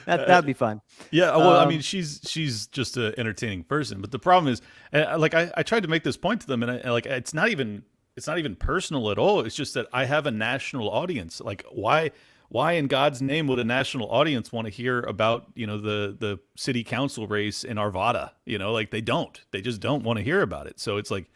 That'd be fun. Yeah, well, I mean, she's just an entertaining person, but the problem is, I tried to make this point to them, and it's not even personal at all. It's just that I have a national audience. Like, why in God's name would a national audience want to hear about the city council race in Arvada? They just don't want to hear about it. So it's like,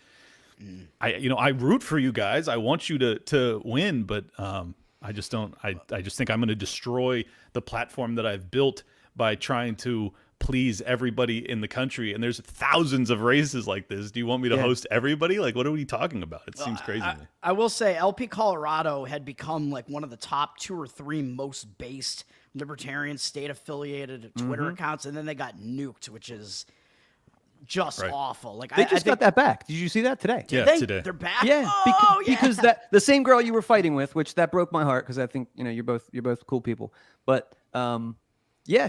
I root for you guys. I want you to win, but I just don't. I just think I'm going to destroy the platform that I've built by trying to please everybody in the country. And there's thousands of races like this. Do you want me to host everybody? Like, what are we talking about? It seems crazy to me. I will say LP Colorado had become like one of the top 2 or 3 most based libertarian state affiliated Twitter accounts. And then they got nuked, which is just awful. Like They just got that back. Did you see that today? Yeah, today. They're back. Yeah, because that the same girl you were fighting with, which that broke my heart because I think you're both cool people. But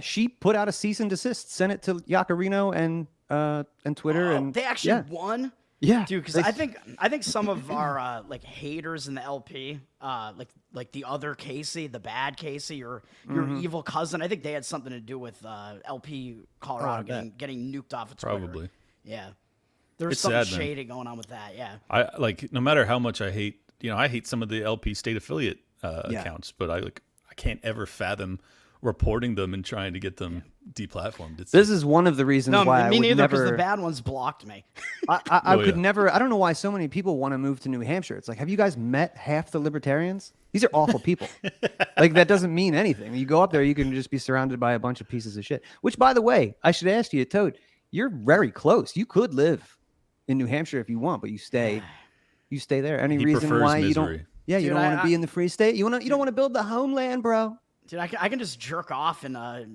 she put out a cease and desist, sent it to Yacarino and Twitter, and they actually won. Yeah, dude. Because I think some of our like haters in the LP, like the other Casey, the bad Casey, your evil cousin. I think they had something to do with LP Colorado getting nuked off of Twitter. Probably. Yeah. There was It's something sad, man. shady going on with that. Yeah. I no matter how much I hate, I hate some of the LP state affiliate accounts, but I can't ever fathom reporting them and trying to get them deplatformed. This is one of the reasons No, why me I would neither, because never. the bad ones blocked me. I Oh, could yeah. never. I don't know why so many people want to move to New Hampshire. It's like, have you guys met half the libertarians? These are awful people. Like, that doesn't mean anything. You go up there, you can just be surrounded by a bunch of pieces of shit. Which, by the way, I should ask you, Toad, you're very close. You could live in New Hampshire if you want, but you stay there. Any He reason prefers why you misery. don't? Yeah, you Dude, don't want to I- be in the free state. You don't want to build the homeland, bro. Dude, I can just jerk off in a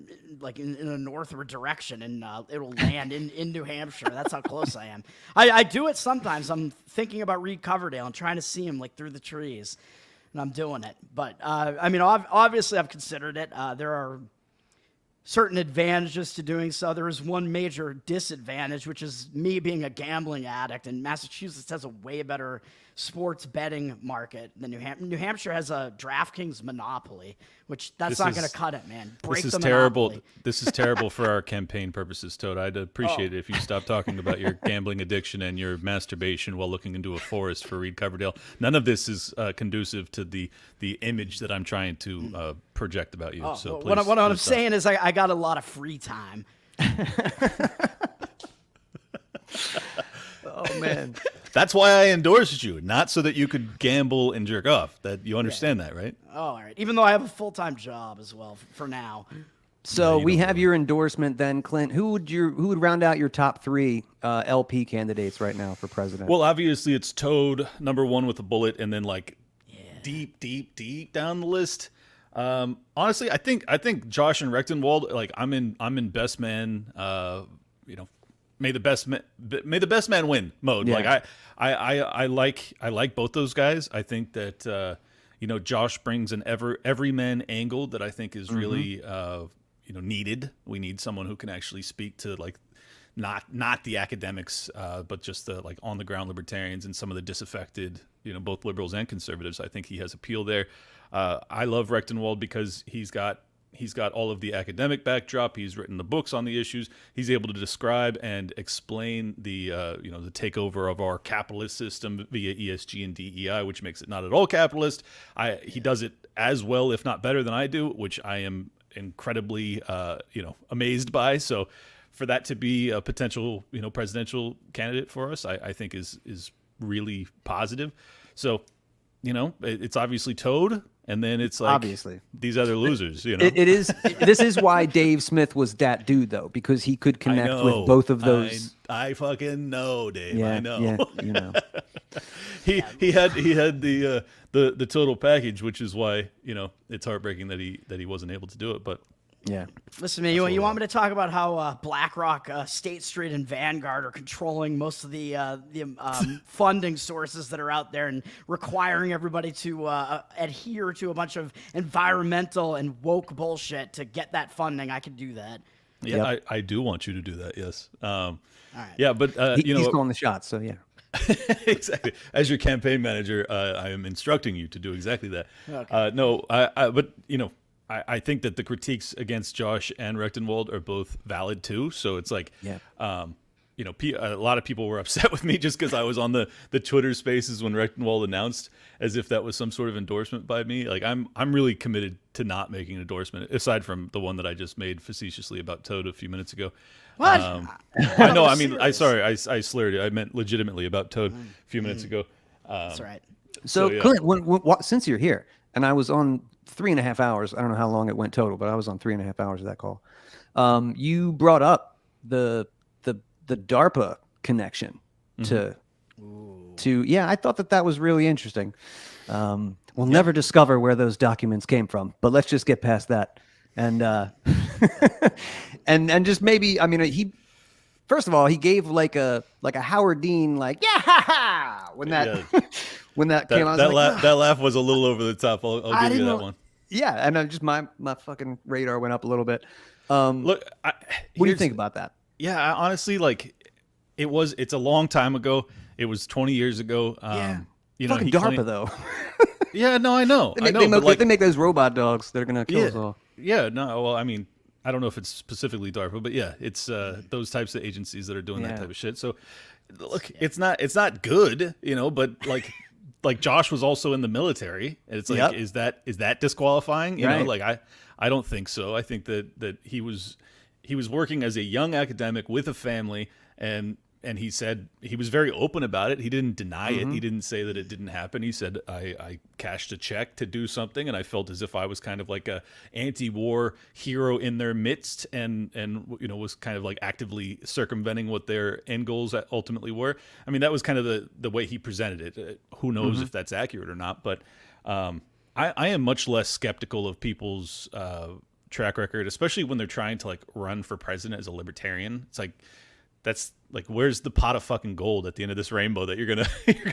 northward direction, and it'll land in New Hampshire. That's how close I am. I do it sometimes. I'm thinking about Reed Coverdale and trying to see him like through the trees, and I'm doing it. But I mean, obviously, I've considered it. There are certain advantages to doing so. There is one major disadvantage, which is me being a gambling addict, and Massachusetts has a way better sports betting market than New Hampshire. New Hampshire has a DraftKings monopoly, which that's not going to cut it, man. Break This is the terrible. monopoly. This is terrible for our campaign purposes, Toad. I'd appreciate it if you stopped talking about your gambling addiction and your masturbation while looking into a forest for Reed Coverdale. None of this is conducive to the image that I'm trying to project about you. So Well, please, what I'm please stop. saying is I got a lot of free time. Oh man. That's why I endorsed you, not so that you could gamble and jerk off. That you understand that, right? Oh, all right. Even though I have a full-time job as well for now. So you we don't have really. your endorsement then, Clint. Who would round out your top three LP candidates right now for president? Well, obviously it's Toad, number one with a bullet, and then like deep down the list. Honestly, I think Josh and Rechtenwald. Like I'm in best man. May the best man win mode. Yeah. Like I like both those guys. I think that Josh brings an everyman angle that I think is really needed. We need someone who can actually speak to like not the academics, but just the like on the ground libertarians and some of the disaffected, both liberals and conservatives. I think he has appeal there. I love Rechtenwald because he's got all of the academic backdrop. He's written the books on the issues. He's able to describe and explain the the takeover of our capitalist system via ESG and DEI, which makes it not at all capitalist. He does it as well, if not better than I do, which I am incredibly amazed by. So for that to be a potential presidential candidate for us, I think is really positive. So it's obviously Toad. And then it's like Obviously. these other losers, It is. This is why Dave Smith was that dude, though, because he could connect with both of those. I fucking know, Dave. Yeah, I know. Yeah, he had the total package, which is why it's heartbreaking that he wasn't able to do it. But yeah. Listen, man, you want me to talk about how BlackRock, State Street, and Vanguard are controlling most of the funding sources that are out there and requiring everybody to adhere to a bunch of environmental and woke bullshit to get that funding? I could do that. yeah, Yep. I do want you to do that. Yes. right. Yeah, but He's calling the shots, so yeah. exactly. As your campaign manager, I am instructing you to do exactly that. Okay. But I think that the critiques against Josh and Rechtenwald are both valid too. So it's like, Yeah. a lot of people were upset with me just because I was on the Twitter Spaces when Rechtenwald announced, as if that was some sort of endorsement by me. Like I'm really committed to not making an endorsement, aside from the one that I just made facetiously about Toad a few minutes ago. What? I know. was I mean, serious. I slurred it. I meant legitimately about Toad a few minutes ago. That's right. So, yeah. Clint, since you're here, and I was on 3.5 hours, I don't know how long it went total, but I was on 3.5 hours of that call. You brought up the DARPA connection to yeah, I thought that was really interesting. We'll never discover where those documents came from, but let's just get past that. And and just maybe, I mean, he first of all, he gave like a Howard Dean when that when that came out. That laugh was a little over the top. I'll give you didn't that know- one. Yeah, and just my fucking radar went up a little bit. Look, What do you think about that? Yeah, honestly, like it's a long time ago. It was 20 years ago. Fucking he DARPA claimed- though. Yeah, no, I know. They but like, they make those robot dogs that are gonna kill yeah, us all. yeah, no. Well, I mean, I don't know if it's specifically DARPA, but yeah, it's those types of agencies that are doing that Yeah. type of shit. So, look, it's not good, but like like Josh was also in the military. And it's like, is that disqualifying? You know, like I don't think so. I think that he was working as a young academic with a family, and he said he was very open about it. He didn't deny it. He didn't say that it didn't happen. He said, I cashed a check to do something, and I felt as if I was kind of like a anti-war hero in their midst, and you know, was kind of like actively circumventing what their end goals ultimately were. I mean, that was kind of the way he presented it. Who knows if that's accurate or not, but I am much less skeptical of people's track record, especially when they're trying to like run for president as a libertarian. It's like, that's like, where's the pot of fucking gold at the end of this rainbow that you're gonna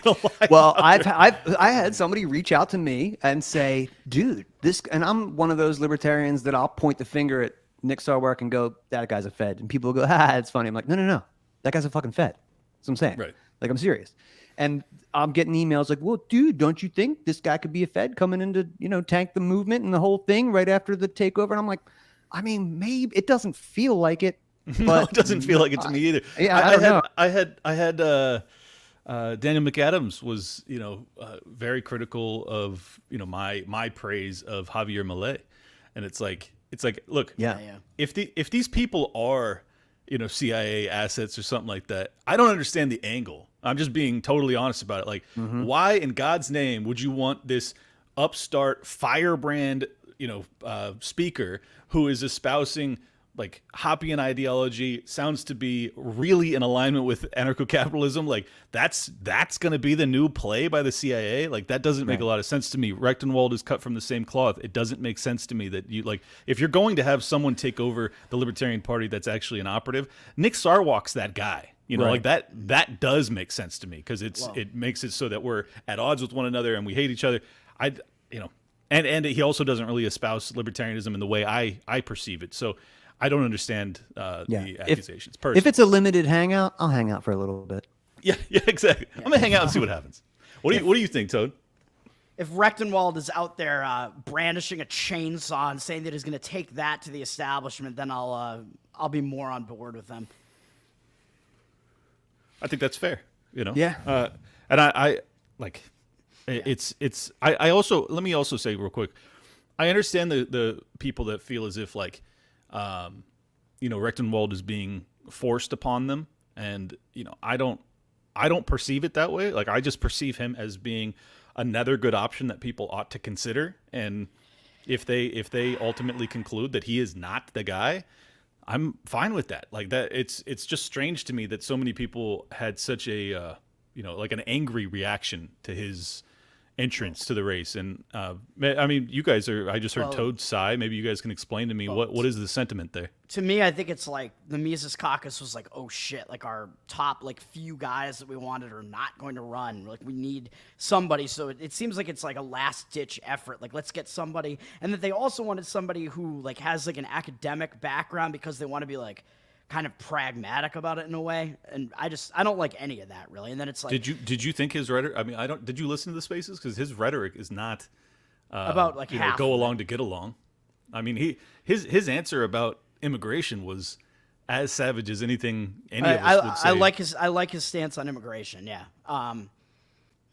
lie? Well, I had somebody reach out to me and say, dude, this, and I'm one of those libertarians that I'll point the finger at Nick Sarwark and go, that guy's a Fed, and people go, it's funny. I'm like, no, that guy's a fucking Fed. That's what I'm saying. Right. Like, I'm serious. And I'm getting emails like, well, dude, don't you think this guy could be a Fed coming in to, you know, tank the movement and the whole thing right after the takeover? And I'm like, I mean, maybe it doesn't feel like it. But no, it doesn't feel like it to me either. Yeah, I don't know. I had Daniel McAdams was, you know, very critical of, you know, my praise of Javier Milei, and it's like, look, if these people are, you know, CIA assets or something like that, I don't understand the angle. I'm just being totally honest about it. Like, why in God's name would you want this upstart firebrand, you know, speaker who is espousing like Hoppian ideology, sounds to be really in alignment with anarcho-capitalism? Like, that's going to be the new play by the CIA? Like, that doesn't make a lot of sense to me. Rechtenwald is cut from the same cloth. It doesn't make sense to me that you, like, if you're going to have someone take over the Libertarian Party that's actually an operative, Nick Sarwark's that guy. You know, like that does make sense to me, because it makes it so that we're at odds with one another and we hate each other. You know, and he also doesn't really espouse libertarianism in the way I perceive it. So I don't understand the accusations. If it's a limited hangout, I'll hang out for a little bit. Yeah, exactly. I'm gonna hang out and see what happens. What do you think, Toad? If Rechtenwald is out there brandishing a chainsaw and saying that he's going to take that to the establishment, then I'll be more on board with them. I think that's fair. You know. Yeah. And I like. I also, let me also say real quick, I understand the people that feel as if like, you know, Rechtenwald is being forced upon them, and you know, I don't perceive it that way. Like, I just perceive him as being another good option that people ought to consider. And if they ultimately conclude that he is not the guy, I'm fine with that. Like, that it's just strange to me that so many people had such a you know, like an angry reaction to his entrance to the race. And I mean, you guys are, I just heard Toad sigh. Maybe you guys can explain to me what is the sentiment there? To me, I think it's like the Mises Caucus was like, oh shit, like our top like few guys that we wanted are not going to run. Like, we need somebody. So it seems like it's like a last ditch effort. Like, let's get somebody. And that they also wanted somebody who like has like an academic background, because they want to be like kind of pragmatic about it in a way. And I don't like any of that, really. And then it's like, did you think his rhetoric, I mean, did you listen to the Spaces? Because his rhetoric is not about like, you know, go along to get along. I mean, his answer about immigration was as savage as anything any of us would say. I like his stance on immigration. Yeah.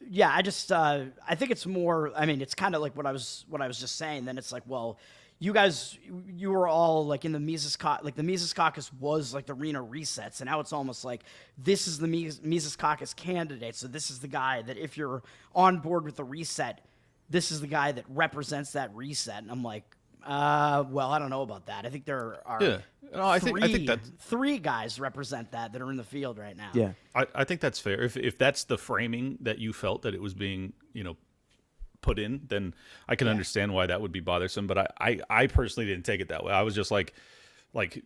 Yeah. I think it's more, I mean, it's kind of like what I was just saying. Then it's like, well, you guys, you were all like in the Mises Caucus, like the Mises Caucus was like the arena resets, and now it's almost like this is the Mises Caucus candidate. So this is the guy that, if you're on board with the reset, this is the guy that represents that reset. And I'm like, well, I don't know about that. I think there are I think that three guys represent that are in the field right now. Yeah, I think that's fair. If that's the framing that you felt that it was being, you know, put in, then I can understand why that would be bothersome. But I personally didn't take it that way. I was just like,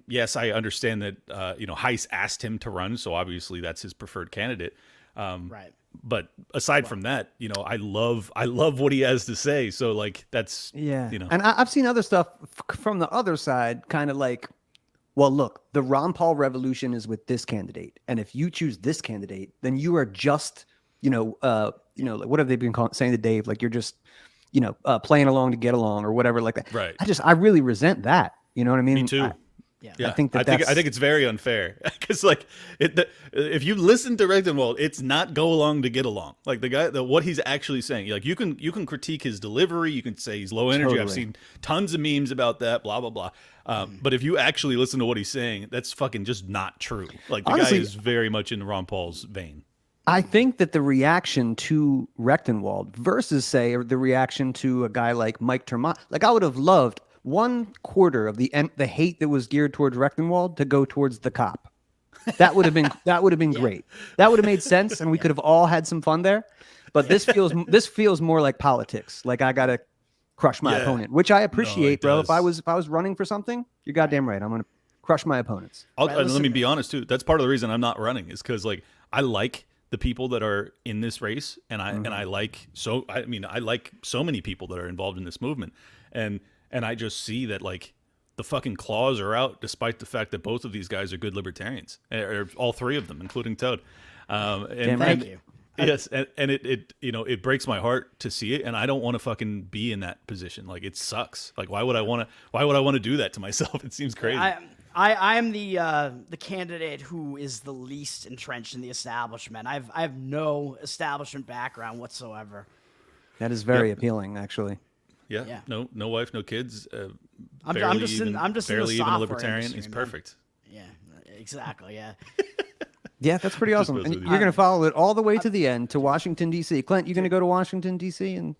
yes, I understand that, you know, Heiss asked him to run, so obviously that's his preferred candidate. Right. But aside from that, you know, I love what he has to say. So like, that's, you know. And I've seen other stuff from the other side, kind of like, well, look, the Ron Paul revolution is with this candidate, and if you choose this candidate, then you are just, like, what have they been saying to Dave? Like, you're just, playing along to get along or whatever like that. Right. I really resent that. You know what I mean? Me too. I think I think it's very unfair. Because like if you listen to Regenwald, it's not go along to get along. Like what he's actually saying. Like you can critique his delivery. You can say he's low energy. Totally. I've seen tons of memes about that. Blah blah blah. But if you actually listen to what he's saying, that's fucking just not true. Like the Honestly, guy is very much in Ron Paul's vein. I think that the reaction to Rechtenwald versus, say, the reaction to a guy like Mike Termont, like I would have loved 1/4 of the hate that was geared towards Rechtenwald to go towards the cop. That would have been great. That would have made sense, and we could have all had some fun there. But this feels more like politics. Like I gotta crush my opponent, which I appreciate, bro. If I was running for something, you're goddamn right. I'm gonna crush my opponents. And let me be honest too. That's part of the reason I'm not running is because like I like the people that are in this race, and I like so many people that are involved in this movement, and I just see that like the fucking claws are out, despite the fact that both of these guys are good libertarians, or all three of them, including Toad. Thank you. Yes, and it breaks my heart to see it, and I don't want to fucking be in that position. Like it sucks. Like why would I want to do that to myself? It seems crazy. I am the candidate who is the least entrenched in the establishment. I have no establishment background whatsoever. That is very appealing, actually. Yeah. No wife, no kids. I'm just in barely the even a software libertarian. industry, He's man. perfect. Yeah, exactly. Yeah. Yeah, that's pretty awesome. messing And with you're you. going to follow it all the way to the end to Washington, D.C. Clint, you going to go to Washington, D.C. and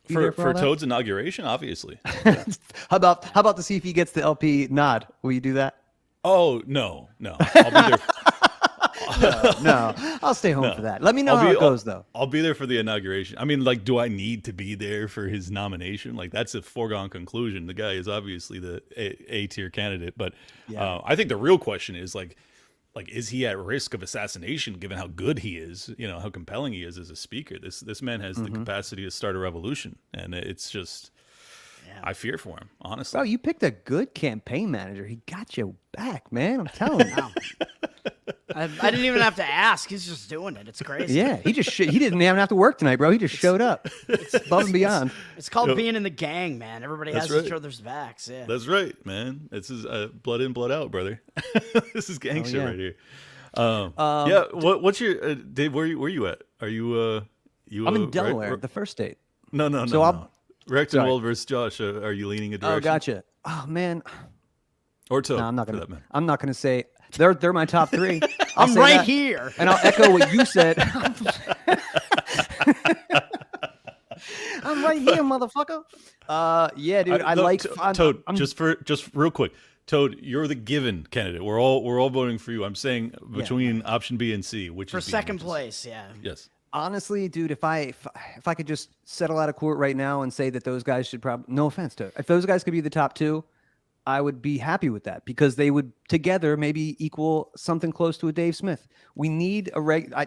be there For all that? Toad's inauguration, obviously. How about to see if he gets the LP nod? Will you do that? Oh no, I'll be there. No, I'll stay home for that. Let me know how it goes, though. I'll be there for the inauguration. I mean, like, do I need to be there for his nomination? Like, that's a foregone conclusion. The guy is obviously the A-tier candidate, but I think the real question is like, is he at risk of assassination given how good he is? You know, how compelling he is as a speaker. This man has the capacity to start a revolution, and it's just. I fear for him, honestly. Bro, you picked a good campaign manager. He got you back, man. I'm telling you. I didn't even have to ask. He's just doing it. It's crazy. Yeah, he didn't even have to work tonight, bro. He just showed up. It's above and beyond. It's called being in the gang, man. Everybody has That's right. each other's backs. Yeah. That's right, man. This is blood in, blood out, brother. This is gang shit yeah. right here. Yeah. What's your Dave? Where you at? Are you I'm in Delaware, the first state. No. So no. Rechtenwald versus Josh. Are you leaning a direction? Oh, gotcha. Oh man. Or Toad? No, I'm not for gonna. that matter. I'm not gonna say they're my top three. I'm right here. And I'll echo what you said. I'm right here, motherfucker. Yeah, dude. I Look, like Toad. I'm just real quick, Toad. You're the given candidate. We're all voting for you. I'm saying between option B and C, which For is B, second which is- place, yeah. Yes. honestly, dude. If I could just settle out of court right now and say that those guys should probably, no offense to, if those guys could be the top two, I would be happy with that because they would together maybe equal something close to a Dave Smith. We need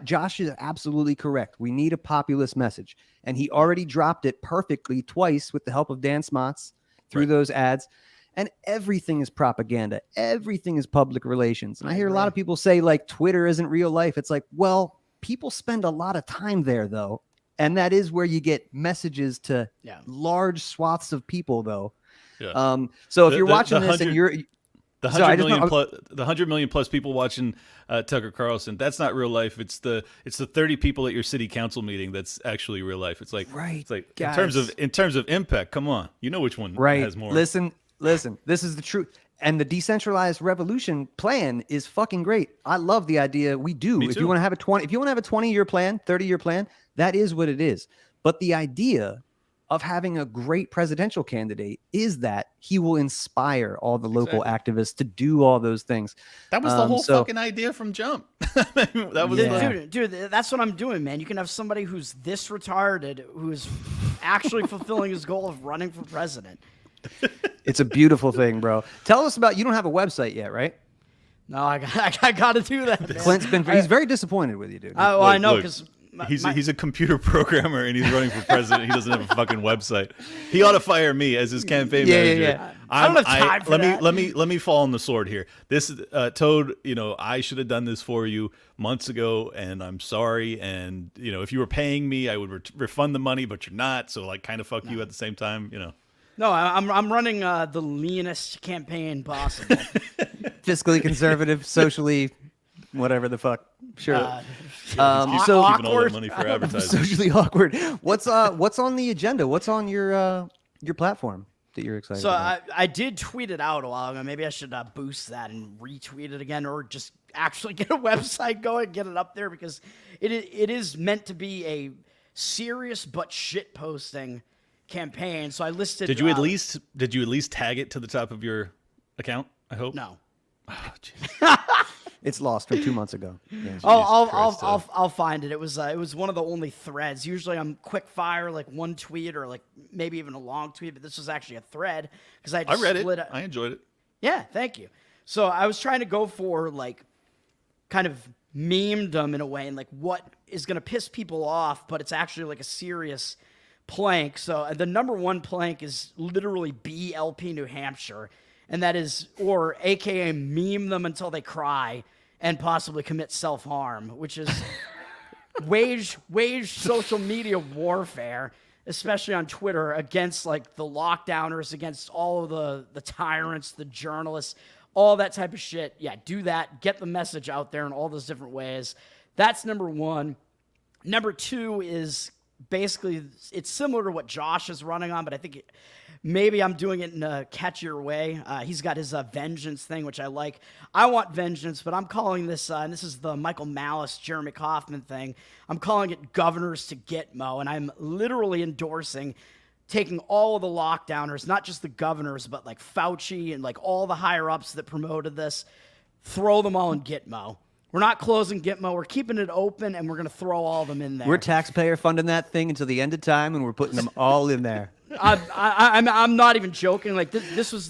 Josh is absolutely correct. We need a populist message. And he already dropped it perfectly twice with the help of Dan Smots through those ads. And everything is propaganda. Everything is public relations. And I hear a lot of people say like Twitter isn't real life. It's like, well, people spend a lot of time there though. And that is where you get messages to large swaths of people though. Yeah. So if you're watching this and you're the 100 million plus people watching Tucker Carlson, that's not real life. It's the 30 people at your city council meeting that's actually real life. It's like It's like guys. in terms of impact. Come on, you know which one has more. Listen. This is the truth. And the decentralized revolution plan is fucking great. I love the idea. We do. Me If too. you want to have a 20-year plan, 30-year plan, that is what it is. But the idea of having a great presidential candidate is that he will inspire all the local activists to do all those things. That was the whole fucking idea from jump. That was Dude, that's what I'm doing, man. You can have somebody who's this retarded who's actually fulfilling his goal of running for president. It's a beautiful thing, bro. Tell us about, you don't have a website yet, right? No, I got to do that, man. Clint's he's very disappointed with you, dude. I know because he's a computer programmer and he's running for president. He doesn't have a fucking website. He ought to fire me as his campaign manager. Yeah. I don't have time for that. Let me fall on the sword here. This Toad, I should have done this for you months ago, and I'm sorry. And if you were paying me, I would refund the money, but you're not. So kind of fuck you at the same time. No, I'm running the leanest campaign possible. Fiscally conservative, socially whatever the fuck. Sure. Keep So keeping all that money for advertising. socially awkward. What's on the agenda? What's on your platform that you're excited So about? I did tweet it out a while ago. Maybe I should boost that and retweet it again, or just actually get a website going, get it up there, because it is meant to be a serious but shit posting campaign. So I listed. Did you at least tag it to the top of your account? I hope. No. Oh, jeez. It's lost from 2 months ago. Yeah. I'll find it. It was one of the only threads. Usually I'm quick fire, like one tweet or like maybe even a long tweet, but this was actually a thread because I I read it. split I enjoyed it. Yeah, thank you. So I was trying to go for like kind of memedom in a way, and like what is going to piss people off, but it's actually like a serious plank. So the number one plank is literally BLP New Hampshire, and that is, or AKA meme them until they cry and possibly commit self-harm, which is wage social media warfare, especially on Twitter, against like the lockdowners, against all of the tyrants, the journalists, all that type of shit. Yeah, do that. Get the message out there in all those different ways. That's number one. Number two is basically, it's similar to what Josh is running on, but I think maybe I'm doing it in a catchier way. He's got his vengeance thing, which I like. I want vengeance, but I'm calling this, and this is the Michael Malice, Jeremy Kaufman thing. I'm calling it Governors to Gitmo, and I'm literally endorsing taking all of the lockdowners, not just the governors, but like Fauci and like all the higher ups that promoted this, throw them all in Gitmo. We're not closing Gitmo. We're keeping it open, and we're going to throw all of them in there. We're taxpayer funding that thing until the end of time, and we're putting them all in there. I'm not even joking. Like this was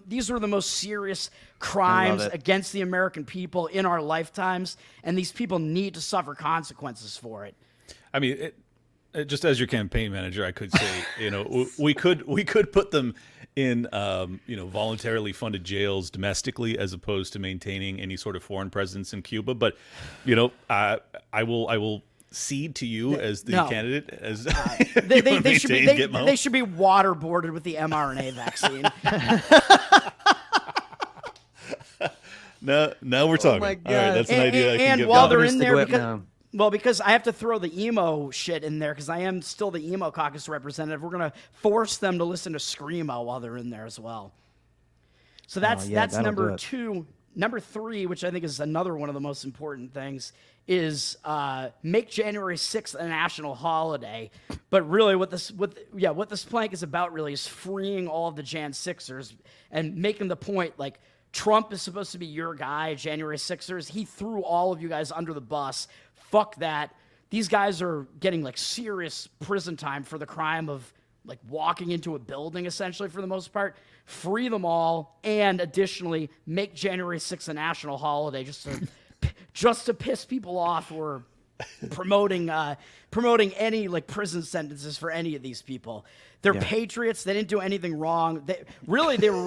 these were the most serious crimes against the American people in our lifetimes, and these people need to suffer consequences for it. I mean, just as your campaign manager, I could say, we could put them in, voluntarily funded jails domestically, as opposed to maintaining any sort of foreign presence in Cuba. But, I will cede to you as the candidate. As they should be waterboarded with the mRNA vaccine. Now we're talking. my All God. right, that's an idea I can And give while Governor. they're in there, Governors because I have to throw the emo shit in there because I am still the emo caucus representative. We're gonna force them to listen to Screamo while they're in there as well. So that's number two. Number three, which I think is another one of the most important things, is make January 6th a national holiday. But really, what this plank is about really is freeing all of the Jan 6ers and making the point like Trump is supposed to be your guy, January 6ers. He threw all of you guys under the bus. Fuck that. These guys are getting like serious prison time for the crime of like walking into a building, essentially, for the most part. Free them all, and additionally make January 6th a national holiday just to piss people off who are promoting any like prison sentences for any of these people. They're patriots. They didn't do anything wrong. They were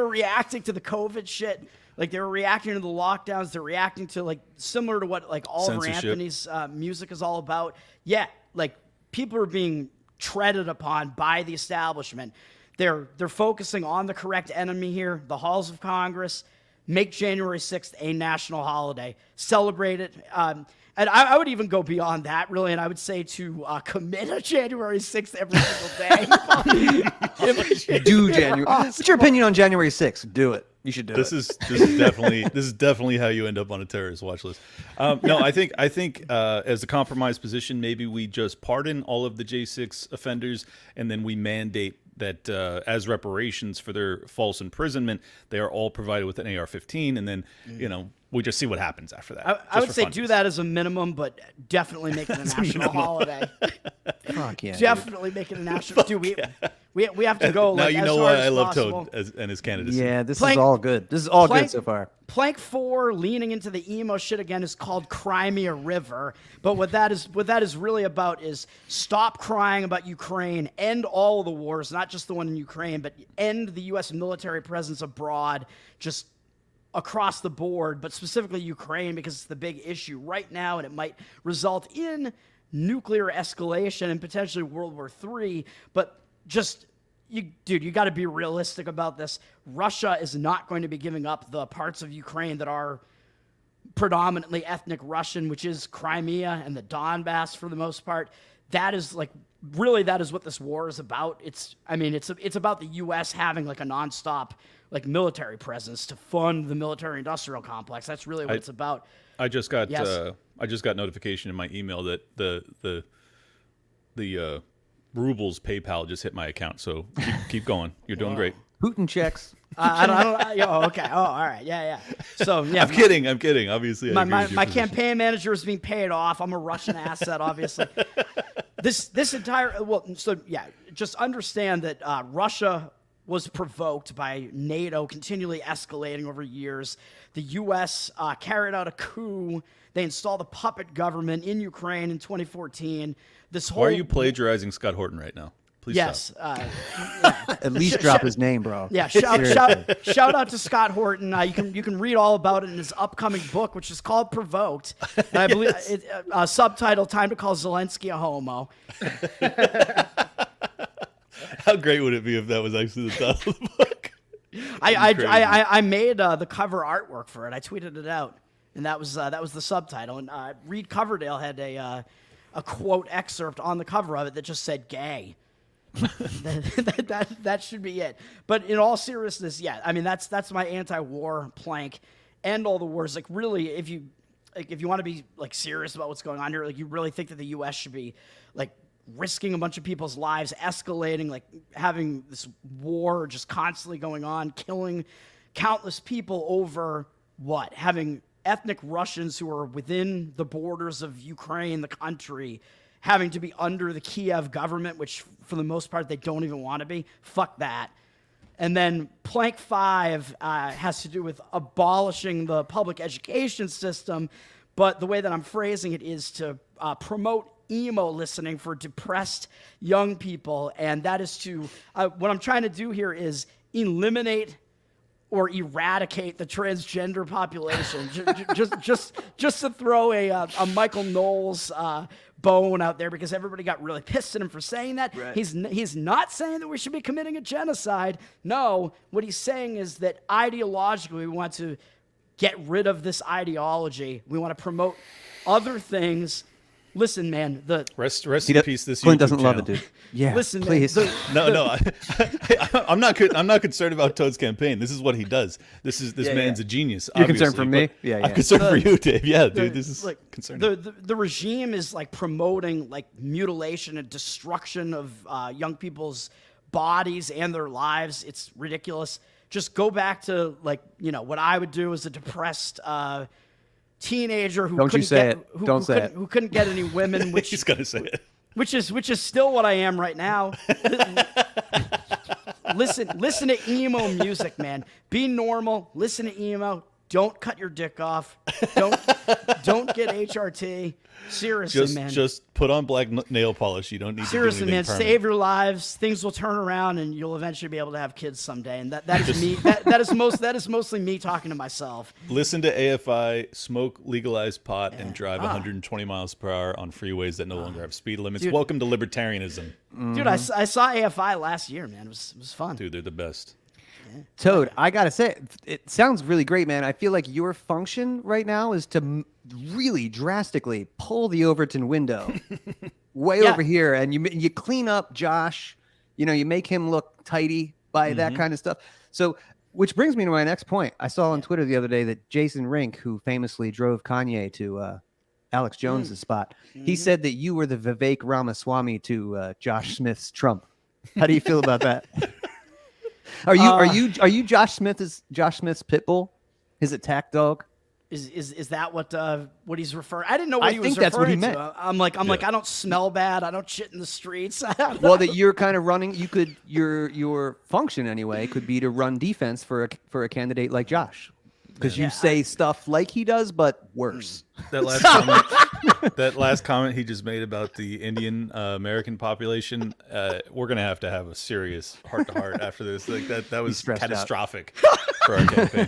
reacting to the COVID shit. Like, they were reacting to the lockdowns. They're reacting to, like, similar to what, like, Oliver Anthony's music is all about. Yeah, like, people are being treaded upon by the establishment. They're focusing on the correct enemy here, the halls of Congress. Make January 6th a national holiday. Celebrate it. And I would even go beyond that, really, and I would say to commit a January 6th every single day. Do January. What's your opinion on January 6th? Do it. You should do This it. is definitely how you end up on a terrorist watch list. No, I think as a compromise position, maybe we just pardon all of the J6 offenders, and then we mandate that as reparations for their false imprisonment, they are all provided with an AR-15, and then we just see what happens after that. I would say do that as a minimum, but definitely make it a national holiday. Fuck yeah. Definitely make it a national. Dude, we have to go. Now like, you as know hard why as I love possible. Toad and his candidacy. Yeah, this Plank- is all good. This is all Plank- good so far. Plank 4, leaning into the emo shit again, is called Crimea River. But what that is really about is stop crying about Ukraine, end all of the wars, not just the one in Ukraine, but end the U.S. military presence abroad, just across the board, but specifically Ukraine, because it's the big issue right now, and it might result in nuclear escalation and potentially World War III. But just you got to be realistic about this. Russia is not going to be giving up the parts of Ukraine that are predominantly ethnic Russian, which is Crimea and the Donbass for the most part. That is like really that is what this war is about. It's about the U.S. having like a nonstop like military presence to fund the military industrial complex. That's really what it's about. I just got Yes. notification in my email that the rubles PayPal just hit my account. So keep going. You're doing great. Putin checks. I don't. Oh, okay. Oh, all right. Yeah. So yeah. I'm kidding. Obviously, I agree with your My position. campaign manager is being paid off. I'm a Russian asset, obviously. This entire just understand that Russia was provoked by NATO continually escalating over years. The U.S. Carried out a coup. They installed a puppet government in Ukraine in 2014. Oh, Why are you plagiarizing Scott Horton right now? Please Yes. stop. At least drop his name, bro. Yeah, shout out to Scott Horton. You can read all about it in his upcoming book, which is called Provoked. And I believe subtitle "Time to Call Zelensky a Homo." How great would it be if that was actually the title of the book? I made the cover artwork for it. I tweeted it out, and that was the subtitle. And Reed Coverdale had a quote excerpt on the cover of it that just said "gay." that should be it. But in all seriousness, yeah, I mean that's my anti-war plank. End all the wars. Like really, if you want to be like serious about what's going on here, like you really think that the U.S. should be like risking a bunch of people's lives, escalating, like having this war just constantly going on, killing countless people over what? Having ethnic Russians who are within the borders of Ukraine, the country, having to be under the Kiev government, which for the most part they don't even want to be. Fuck that. And then plank 5 has to do with abolishing the public education system, but the way that I'm phrasing it is to promote emo listening for depressed young people, and that is to what I'm trying to do here is eliminate or eradicate the transgender population. just to throw a Michael Knowles bone out there, because everybody got really pissed at him for saying that. Right. He's not saying that we should be committing a genocide. No, what he's saying is that ideologically we want to get rid of this ideology. We want to promote other things. Listen, man, Rest in peace. This Clint YouTube doesn't love channel. it, dude. Yeah, listen, please. man, No, I'm not concerned about Toad's campaign. This is what he does. This man's a genius. You're concerned obviously, for me? but Yeah, I'm yeah. concerned for you, Dave. Yeah, dude, this is like, concerning. the regime is like promoting like mutilation and destruction of young people's bodies and their lives. It's ridiculous. Just go back to like what I would do as a depressed teenager who Don't you couldn't say get, it. who, Don't who say couldn't- it. who couldn't get any women, which He's gonna say it. which is still what I am right now. Listen to emo music, man. Be normal. Listen to emo. Don't cut your dick off. Don't get HRT. Seriously, man. Just put on black nail polish. You don't need Seriously, to do man. anything Save your lives. Things will turn around, and you'll eventually be able to have kids someday. And that is me. That is mostly me talking to myself. Listen to AFI, smoke legalized pot, and drive 120 miles per hour on freeways that no longer have speed limits. Dude. Welcome to libertarianism. Dude, I saw AFI last year, man. It was fun. Dude, they're the best. Toad, I gotta say, it sounds really great, man. I feel like your function right now is to really drastically pull the Overton window way Yeah. over here, and you clean up Josh. You make him look tidy by that kind of stuff. So, which brings me to my next point. I saw on Twitter the other day that Jason Rink, who famously drove Kanye to Alex Jones's spot, he said that you were the Vivek Ramaswamy to Josh Smith's Trump. How do you feel about that? Are you Josh Smith's pit bull? His attack dog? Is that what he's referring? I didn't know what I he was think that's what he referring to. meant. I'm like I don't smell bad. I don't shit in the streets. Well, that you're kind of running. You could your function anyway could be to run defense for a candidate like Josh, because you say stuff like he does, but worse. That last comment he just made about the Indian American population, we're gonna have a serious heart to heart after this. Like that was stressed out. catastrophic. for our campaign.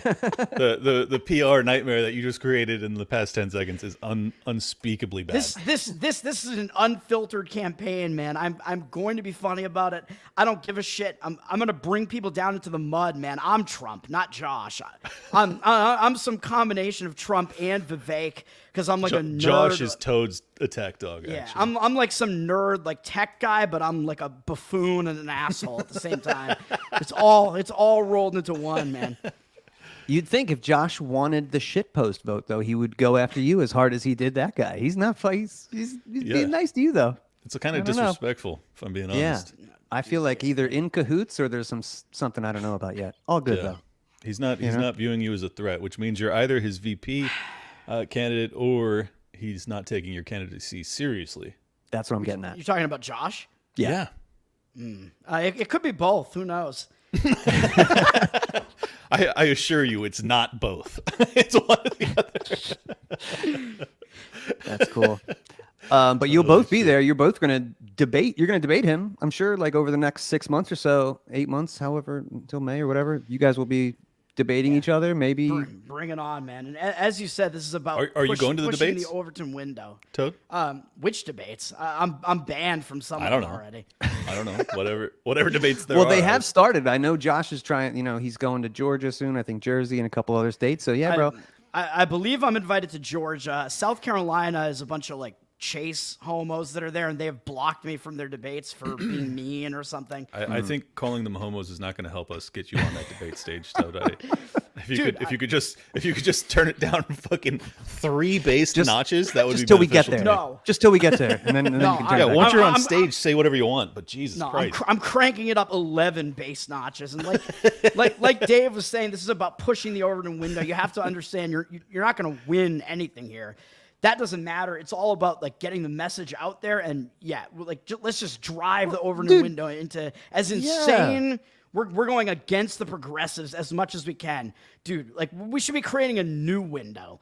The PR nightmare that you just created in the past 10 seconds is unspeakably bad. This is an unfiltered campaign, man. I'm going to be funny about it. I don't give a shit. I'm gonna bring people down into the mud, man. I'm Trump, not Josh. I'm some combination of Trump and Vivek because I'm like a nerd. Josh is Toad's attack dog. Yeah, actually. I'm like some nerd, like tech guy, but I'm like a buffoon and an asshole at the same time. It's all rolled into one, man. You'd think if Josh wanted the shitpost vote, though, he would go after you as hard as he did that guy. He's not. He's being nice to you, though. It's kind of disrespectful, if I'm being honest. Yeah, I feel like either in cahoots or there's something I don't know about yet. All good though. He's not viewing you as a threat, which means you're either his VP candidate or he's not taking your candidacy seriously. That's what I'm getting at. You're talking about Josh? Yeah. It could be both. Who knows? I assure you, it's not both. It's one or the other. That's cool. But you'll both be there. You're both going to debate. You're going to debate him, I'm sure, like over the next 6 months or so, 8 months, however, until May or whatever. You guys will be debating each other, maybe. Bring it on, man. And as you said, this is about Are you going to the pushing debates? the Overton window. Toad? Which debates? I'm banned from some of them already. I don't know. Whatever debates there are. Well, they have started. I know Josh is trying. He's going to Georgia soon. I think Jersey and a couple other states. So yeah, bro. I believe I'm invited to Georgia. South Carolina is a bunch of like chase homos that are there, and they have blocked me from their debates for being mean or something. I think calling them homos is not going to help us get you on that debate stage, Toad. If you could just turn it down fucking 3 base notches, that would just be till we get beneficial there. to me. No, just till we get there, and then you can turn it back. Once you're on stage, say whatever you want. But Jesus Christ, I'm cranking it up 11 base notches, and like Dave was saying, this is about pushing the Overton window. You have to understand you're not going to win anything here. That doesn't matter. It's all about like getting the message out there, and let's just drive the Overton window into as insane. Yeah. We're going against the progressives as much as we can, dude. Like we should be creating a new window.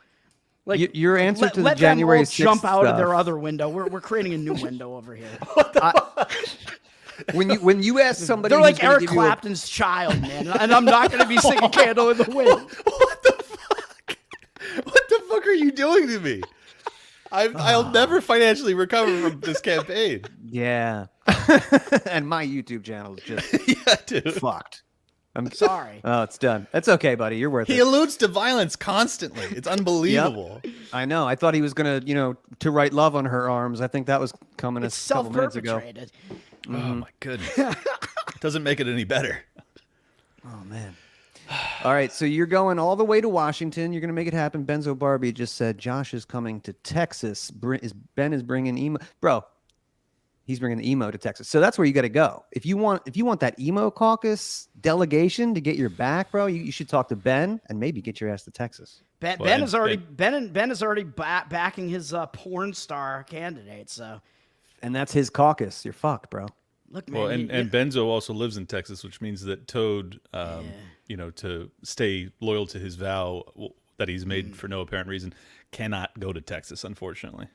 Like your answer to the let January them all 6th jump out stuff. of their other window. We're creating a new window over here. When you ask somebody, they're like Eric Clapton's child, man, and I'm not going to be singing "Candle in the Wind." What the fuck? What the fuck are you doing to me? I'll never financially recover from this campaign. Yeah. And my YouTube channel is just fucked. I'm sorry. Oh, it's done. That's okay, buddy. You're worth it. He alludes to violence constantly. It's unbelievable. Yep. I know. I thought he was going to, to write love on her arms. I think that was coming a couple minutes ago. Oh, my goodness. Doesn't make it any better. Oh, man. All right, so you're going all the way to Washington. You're going to make it happen. Benzo Barbie just said Josh is coming to Texas. Ben is bringing emo. Bro, he's bringing the emo to Texas. So that's where you got to go. If you want that emo caucus delegation to get your back, bro, you should talk to Ben and maybe get your ass to Texas. Ben is already backing his porn star candidate. So, and that's his caucus. You're fucked, bro. Look, man. Well, and Benzo also lives in Texas, which means that Toad, to stay loyal to his vow that he's made for no apparent reason, cannot go to Texas, unfortunately.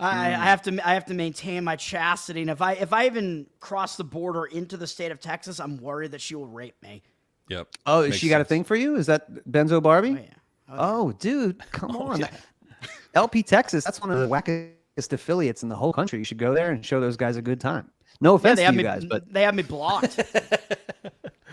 I have to maintain my chastity, and if I even cross the border into the state of Texas, I'm worried that she will rape me. Yep. Oh, she got a thing for you? Is that Benzo Barbie? Oh, yeah. Oh, dude, come on. Yeah. LP Texas, that's one of the wackest affiliates in the whole country. You should go there and show those guys a good time. No offense to you guys, but they have me blocked.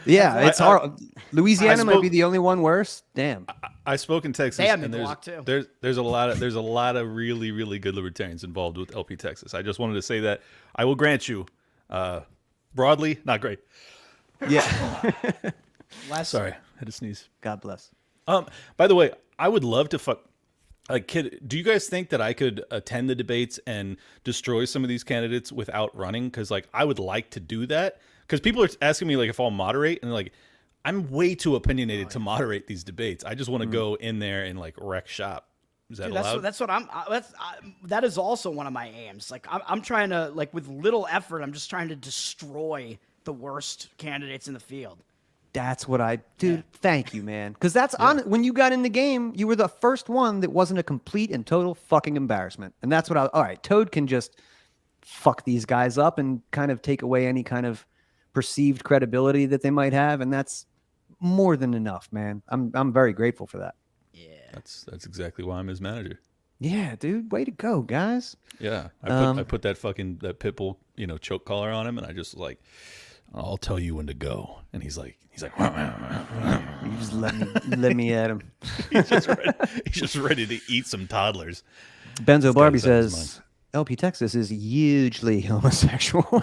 Yeah, it's hard. Louisiana might be the only one worse. Damn. I spoke in Texas, they have me and blocked too. there's a lot of really, really good libertarians involved with LP Texas. I just wanted to say that I will grant you, broadly, not great. Yeah. Sorry, I had to sneeze. God bless. By the way, I would love to fuck. Do you guys think that I could attend the debates and destroy some of these candidates without running? Because I would like to do that. Because people are asking me if I'll moderate, and I'm way too opinionated to moderate these debates. I just want to go in there and wreck shop. Is that allowed? That is also one of my aims. I'm trying to with little effort. I'm just trying to destroy the worst candidates in the field. That's what thank you, man. Because that's when you got in the game, you were the first one that wasn't a complete and total fucking embarrassment. And that's all right, Toad can just fuck these guys up and kind of take away any kind of perceived credibility that they might have. And that's more than enough, man. I'm very grateful for that. Yeah. That's exactly why I'm his manager. Yeah, dude, way to go, guys. Yeah, I put that pit bull, choke collar on him, and I just like, I'll tell you when to go. And he's like, You just let me at him. he's just ready to eat some toddlers. Benzo Barbie That was says LP Texas is hugely homosexual.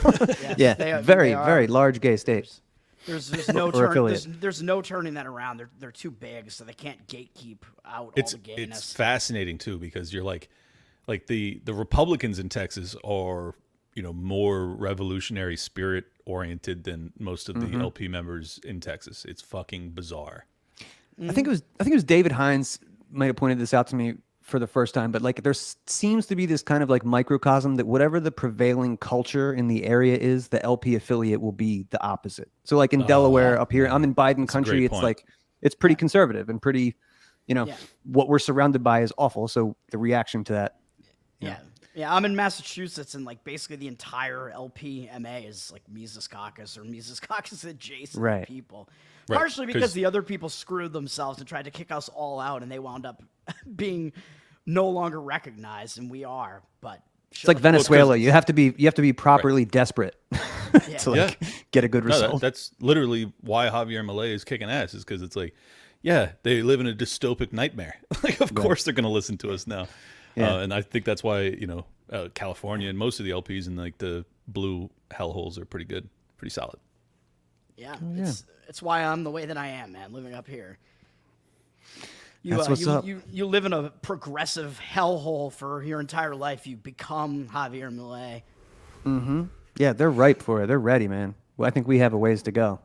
Yes, very they are. very large gay state. There's no Or affiliate. there's no turning that around. They're too big, so they can't gatekeep out all the gayness. It's fascinating too, because you're like the Republicans in Texas are more revolutionary spirit oriented than most of the LP members in Texas. It's fucking bizarre. I think it was David Hines might have pointed this out to me for the first time, but like there seems to be this kind of like microcosm that whatever the prevailing culture in the area is, the LP affiliate will be the opposite. So like in Delaware up here, I'm in Biden country. It's point. like it's pretty conservative and pretty, what we're surrounded by is awful. So the reaction to that. Yeah, I'm in Massachusetts, and like basically the entire LPMA is like Mises Caucus or Mises Caucus adjacent people. Right, Partially because the other people screwed themselves and tried to kick us all out, and they wound up being no longer recognized, and we are. But It's like Venezuela. You have to be properly desperate to get a good result. That's literally why Javier Milei is kicking ass, is because it's like, yeah, they live in a dystopic nightmare. Like, of course they're going to listen to us now. Yeah. And I think that's why, California and most of the LPs in like the blue hellholes are pretty good, pretty solid. Yeah, it's why I'm the way that I am, man, living up here. That's what's up. You live in a progressive hellhole for your entire life. You become Javier Milei. Mm-hmm. Yeah, they're ripe for it. They're ready, man. Well, I think we have a ways to go.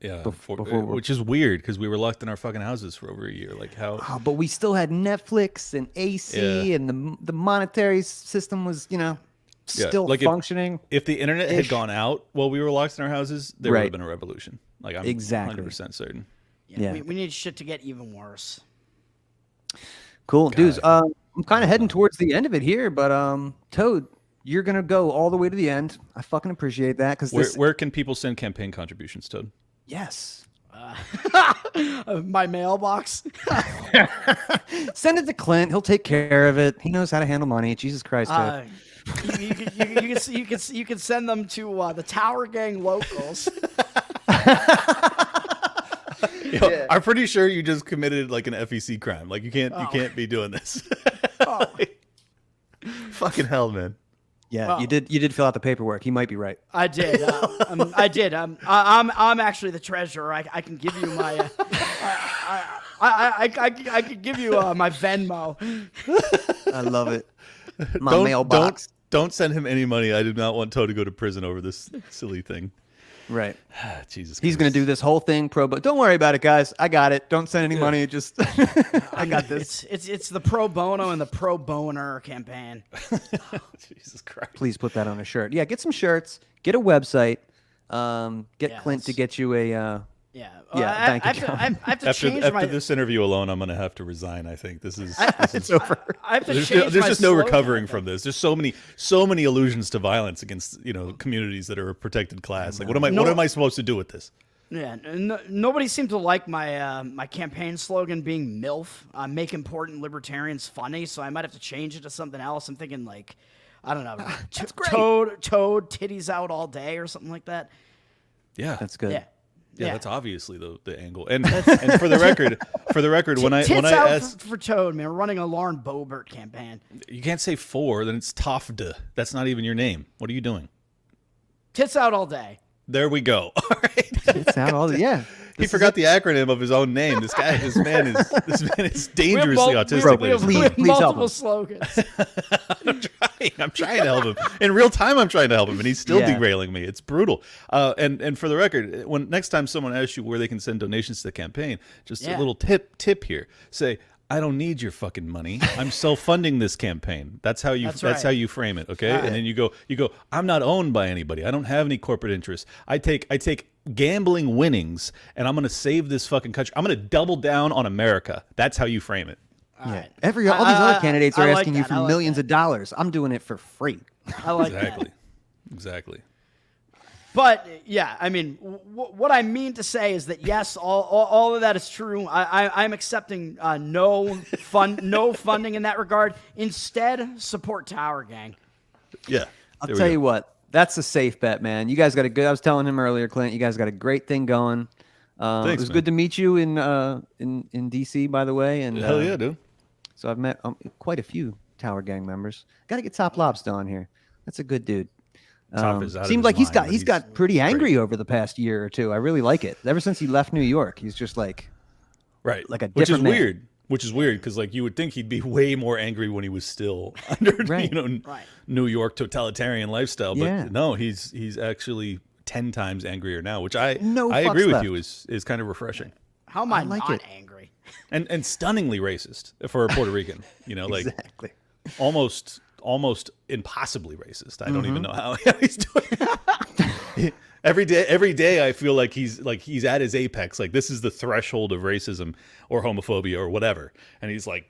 Yeah, which is weird because we were locked in our fucking houses for over a year. Like how? Oh, but we still had Netflix and AC, and the monetary system was, still like functioning. If the internet had gone out while we were locked in our houses, there would have been a revolution. Like I'm 100% certain. Yeah. We need shit to get even worse. Cool, dudes. I'm kind of heading towards the end of it here, but Toad, you're gonna go all the way to the end. I fucking appreciate that because where can people send campaign contributions, Toad? Yes. My mailbox. Send it to Clint. He'll take care of it. He knows how to handle money. Jesus Christ. You can send them to the Tower Gang locals. I'm pretty sure you just committed like an FEC crime. Like you can't be doing this. Fucking hell, man. Yeah, you did fill out the paperwork. He might be right. I did. I did. I'm actually the treasurer. I can give you my. I could give you my Venmo. I love it. My mailbox. Don't send him any money. I do not want Toe to go to prison over this silly thing. Right. Jesus. He's going to do this whole thing pro bono. Don't worry about it, guys. I got it. Don't send any money. Just I got this. It's the pro bono and the pro boner campaign. Jesus Christ. Please put that on a shirt. Yeah, get some shirts. Get a website. Get Clint to get you a bank account. I have to change after this interview alone, I'm going to have to resign. I think this is it's over. I have to there's change there's my just no slogan, recovering from this. There's so many allusions to violence against communities that are a protected class. Like what am I supposed to do with this? Yeah, nobody seemed to like my my campaign slogan being MILF, make important libertarians funny. So I might have to change it to something else. I'm thinking like, I don't know, Toad titties out all day or something like that. Yeah, that's good. Yeah, that's obviously the angle. And for the record, when I asked for Toad, man, we're running a Lauren Boebert campaign. You can't say for, then it's Tofda. That's not even your name. What are you doing? Tits out all day. There we go. All right. Tits out all day. Yeah. He forgot the acronym of his own name. This man is dangerously autistic. We have multiple slogans. I'm trying to help him. In real time, I'm trying to help him, and he's still derailing me. It's brutal. And for the record, when next time someone asks you where they can send donations to the campaign, just a little tip here. Say, I don't need your fucking money. I'm self-funding this campaign. That's how you how you frame it, okay? And then you go, I'm not owned by anybody. I don't have any corporate interests. I take gambling winnings and I'm going to save this fucking country. I'm going to double down on America. That's how you frame it. All these other candidates are asking you for millions of dollars. I'm doing it for free. I like exactly. But yeah, I mean, what I mean to say is that yes, all of that is true. I'm accepting no funding in that regard. Instead, support Tower Gang. Yeah. I'll tell you what, that's a safe bet, man. You guys got a good. I was telling him earlier, Clint. You guys got a great thing going. Thanks, it was man. good to meet you in DC, by the way. And Hell yeah, dude. So I've met quite a few Tower Gang members. Got to get Top Lobster on here. That's a good dude. Top is out of Seems his like mind, but he's got pretty angry over the past year or two. I really like it. Ever since he left New York, he's just like right, like a which is different man. weird. Which is weird because like you would think he'd be way more angry when he was still under New York totalitarian lifestyle, but no, he's actually 10 times angrier now, which I agree with you is kind of refreshing. How am I not angry? And stunningly racist for a Puerto Rican, like exactly almost impossibly racist. I don't even know how he's doing. Every day I feel like he's at his apex. Like this is the threshold of racism or homophobia or whatever. And he's like,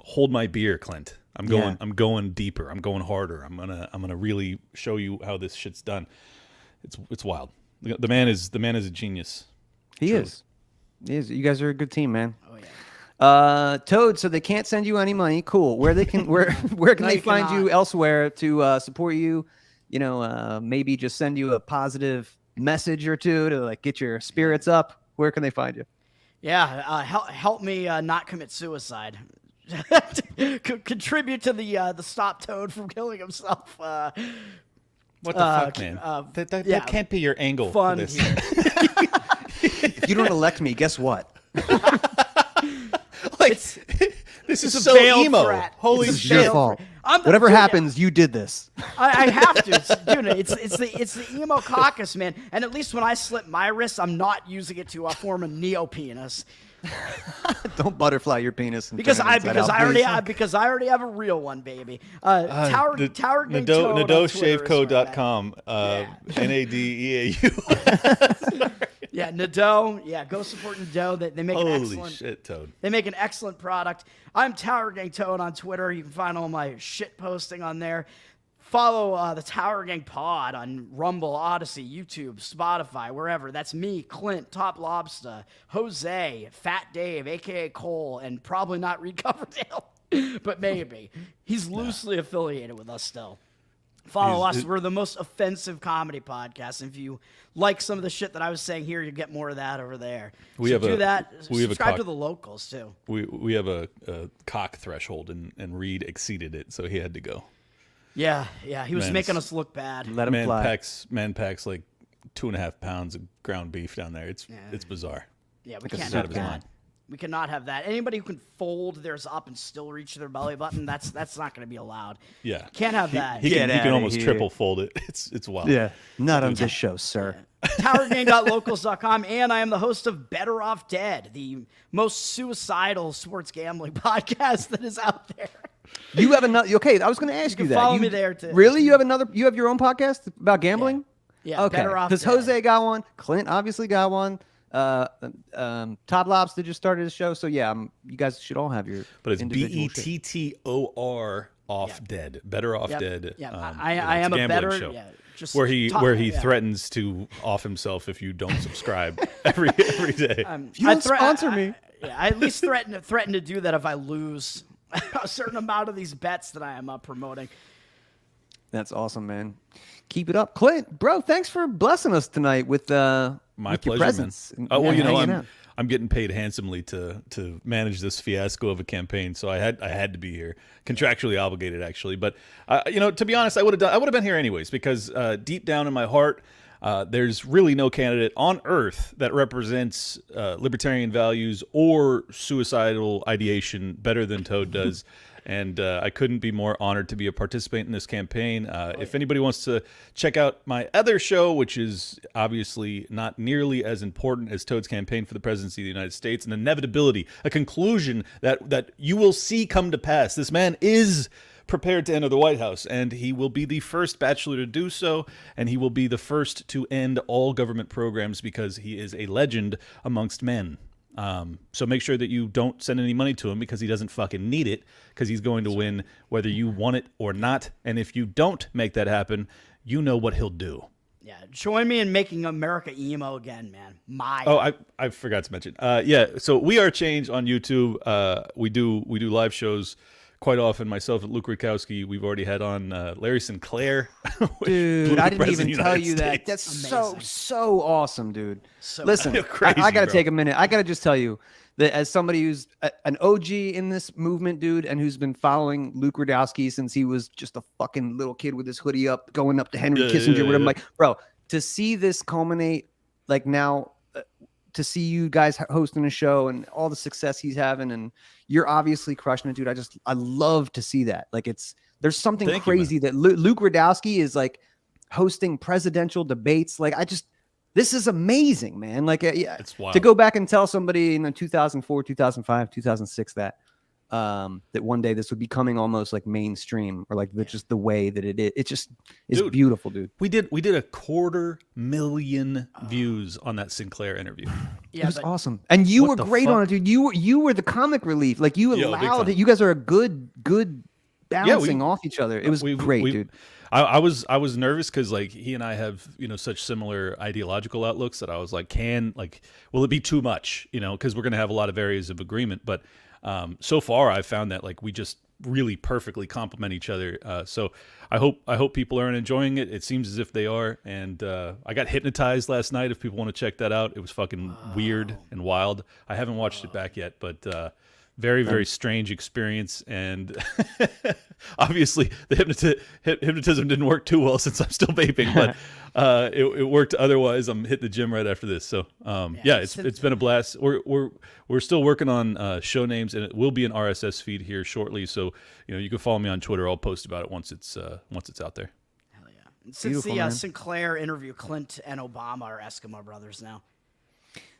hold my beer, Clint. I'm going deeper. I'm going harder. I'm gonna really show you how this shit's done. It's wild. The man is a genius. He is. You guys are a good team, man. Oh yeah. Toad, so they can't send you any money. Cool. Where can they find you elsewhere to support you? Maybe just send you a positive message or two to like get your spirits up. Where can they find you? Yeah, help me not commit suicide. Contribute to the stop Toad from killing himself. What the fuck, man? That can't be your angle for this. If you don't elect me, guess what? This is so emo. Threat. Holy shit! Your fault. Whatever happens, you did this. I have to, dude. It's the emo caucus, man. And at least when I slit my wrist, I'm not using it to form a neo-penis. Don't butterfly your penis. Because I already have a real one, baby. Tower Gang NadeauShaveCo.com. NADEAU. Yeah, Nadeau. Yeah, go support Nadeau. They make an excellent. Holy shit, Toad. They make an excellent product. I'm Tower Gang Toad on Twitter. You can find all my shit posting on there. Follow the Tower Gang Pod on Rumble, Odyssey, YouTube, Spotify, wherever. That's me, Clint, Top Lobster, Jose, Fat Dave, a.k.a. Cole, and probably not Reed Coverdale, but maybe. He's loosely affiliated with us still. Follow us. We're the most offensive comedy podcast. If you like some of the shit that I was saying here, you get more of that over there. Subscribe to the locals, too. We have a cock threshold, and Reed exceeded it, so he had to go. Yeah. He was making us look bad. Let him fly. Man packs like 2.5 pounds of ground beef down there. It's bizarre. Yeah, we can't have that. We cannot have that. Anybody who can fold theirs up and still reach their belly button, that's not going to be allowed. Yeah, can't have that. He can almost triple fold it. It's wild. Yeah, not on this show, sir. TowerGang.locals.com, and I am the host of Better Off Dead, the most suicidal sports gambling podcast that is out there. You have another. Okay, I was going to ask you that. Follow me there too. Really, you have your own podcast about gambling? Yeah. Okay. Better Off Dead. Because Jose got one. Clint obviously got one. Todd Lobster just started his show, so yeah, you guys should all have your. But it's BETTOR off dead, Better Off Dead. Yeah, I am a better show. Yeah, just where he threatens to off himself if you don't subscribe every day. If you don't sponsor me. I at least threaten to do that if I lose a certain amount of these bets that I am promoting. That's awesome, man. Keep it up, Clint, bro. Thanks for blessing us tonight with my with pleasure, presence. Man. Oh well, I'm getting paid handsomely to manage this fiasco of a campaign, so I had to be here, contractually obligated actually. But to be honest, I would have been here anyways because deep down in my heart, there's really no candidate on earth that represents libertarian values or suicidal ideation better than Toad does. And I couldn't be more honored to be a participant in this campaign. If anybody wants to check out my other show, which is obviously not nearly as important as Toad's campaign for the presidency of the United States, an inevitability, a conclusion that you will see come to pass. This man is prepared to enter the White House, and he will be the first bachelor to do so, and he will be the first to end all government programs because he is a legend amongst men. So make sure that you don't send any money to him because he doesn't fucking need it because he's going to win whether you want it or not. And if you don't make that happen, you know what he'll do. Yeah, join me in making America emo again, man. Oh, I forgot to mention. Yeah, so We Are Change on YouTube. We do live shows quite often. Myself and Luke Rukowski. We've already had on Larry Sinclair. Dude, I didn't even tell you that. States. That's Amazing. so awesome, dude. So Listen, crazy, I got to bro. take a minute. I got to just tell you that as somebody who's an OG in this movement, dude, and who's been following Luke Rudowski since he was just a fucking little kid with his hoodie up, going up to Henry Kissinger with him, like, bro, to see this culminate, like now, to see you guys hosting a show and all the success he's having, and you're obviously crushing it, dude. I love to see that. Like, there's something Thank you, crazy that Luke Rudowski is like hosting presidential debates. Like, this is amazing, man. Like, It's wild. to go back and tell somebody in 2004, 2005, 2006 that one day this would be coming almost like mainstream, or like just the way that it is. It just is beautiful, dude. We did 250,000 views on that Sinclair interview. It was awesome, and you were great on it, dude. You were the comic relief. Like, you allowed it. You guys are a good bouncing off each other. It was great, dude. I was nervous because like he and I have such similar ideological outlooks that I was like, will it be too much? Because we're gonna have a lot of areas of agreement, but so far I've found that like we just really perfectly complement each other. So I hope people are enjoying it. It seems as if they are, and I got hypnotized last night. If people want to check that out, it was fucking weird and wild. I haven't watched it back yet, but very, very strange experience, and obviously the hypnotism didn't work too well since I'm still vaping, but it worked otherwise. I'm hitting the gym right after this, so it's been a blast. We're still working on show names, and it will be an RSS feed here shortly. So you can follow me on Twitter. I'll post about it once it's out there. Hell yeah! Since the Sinclair interview, Clint and Obama are Eskimo brothers now.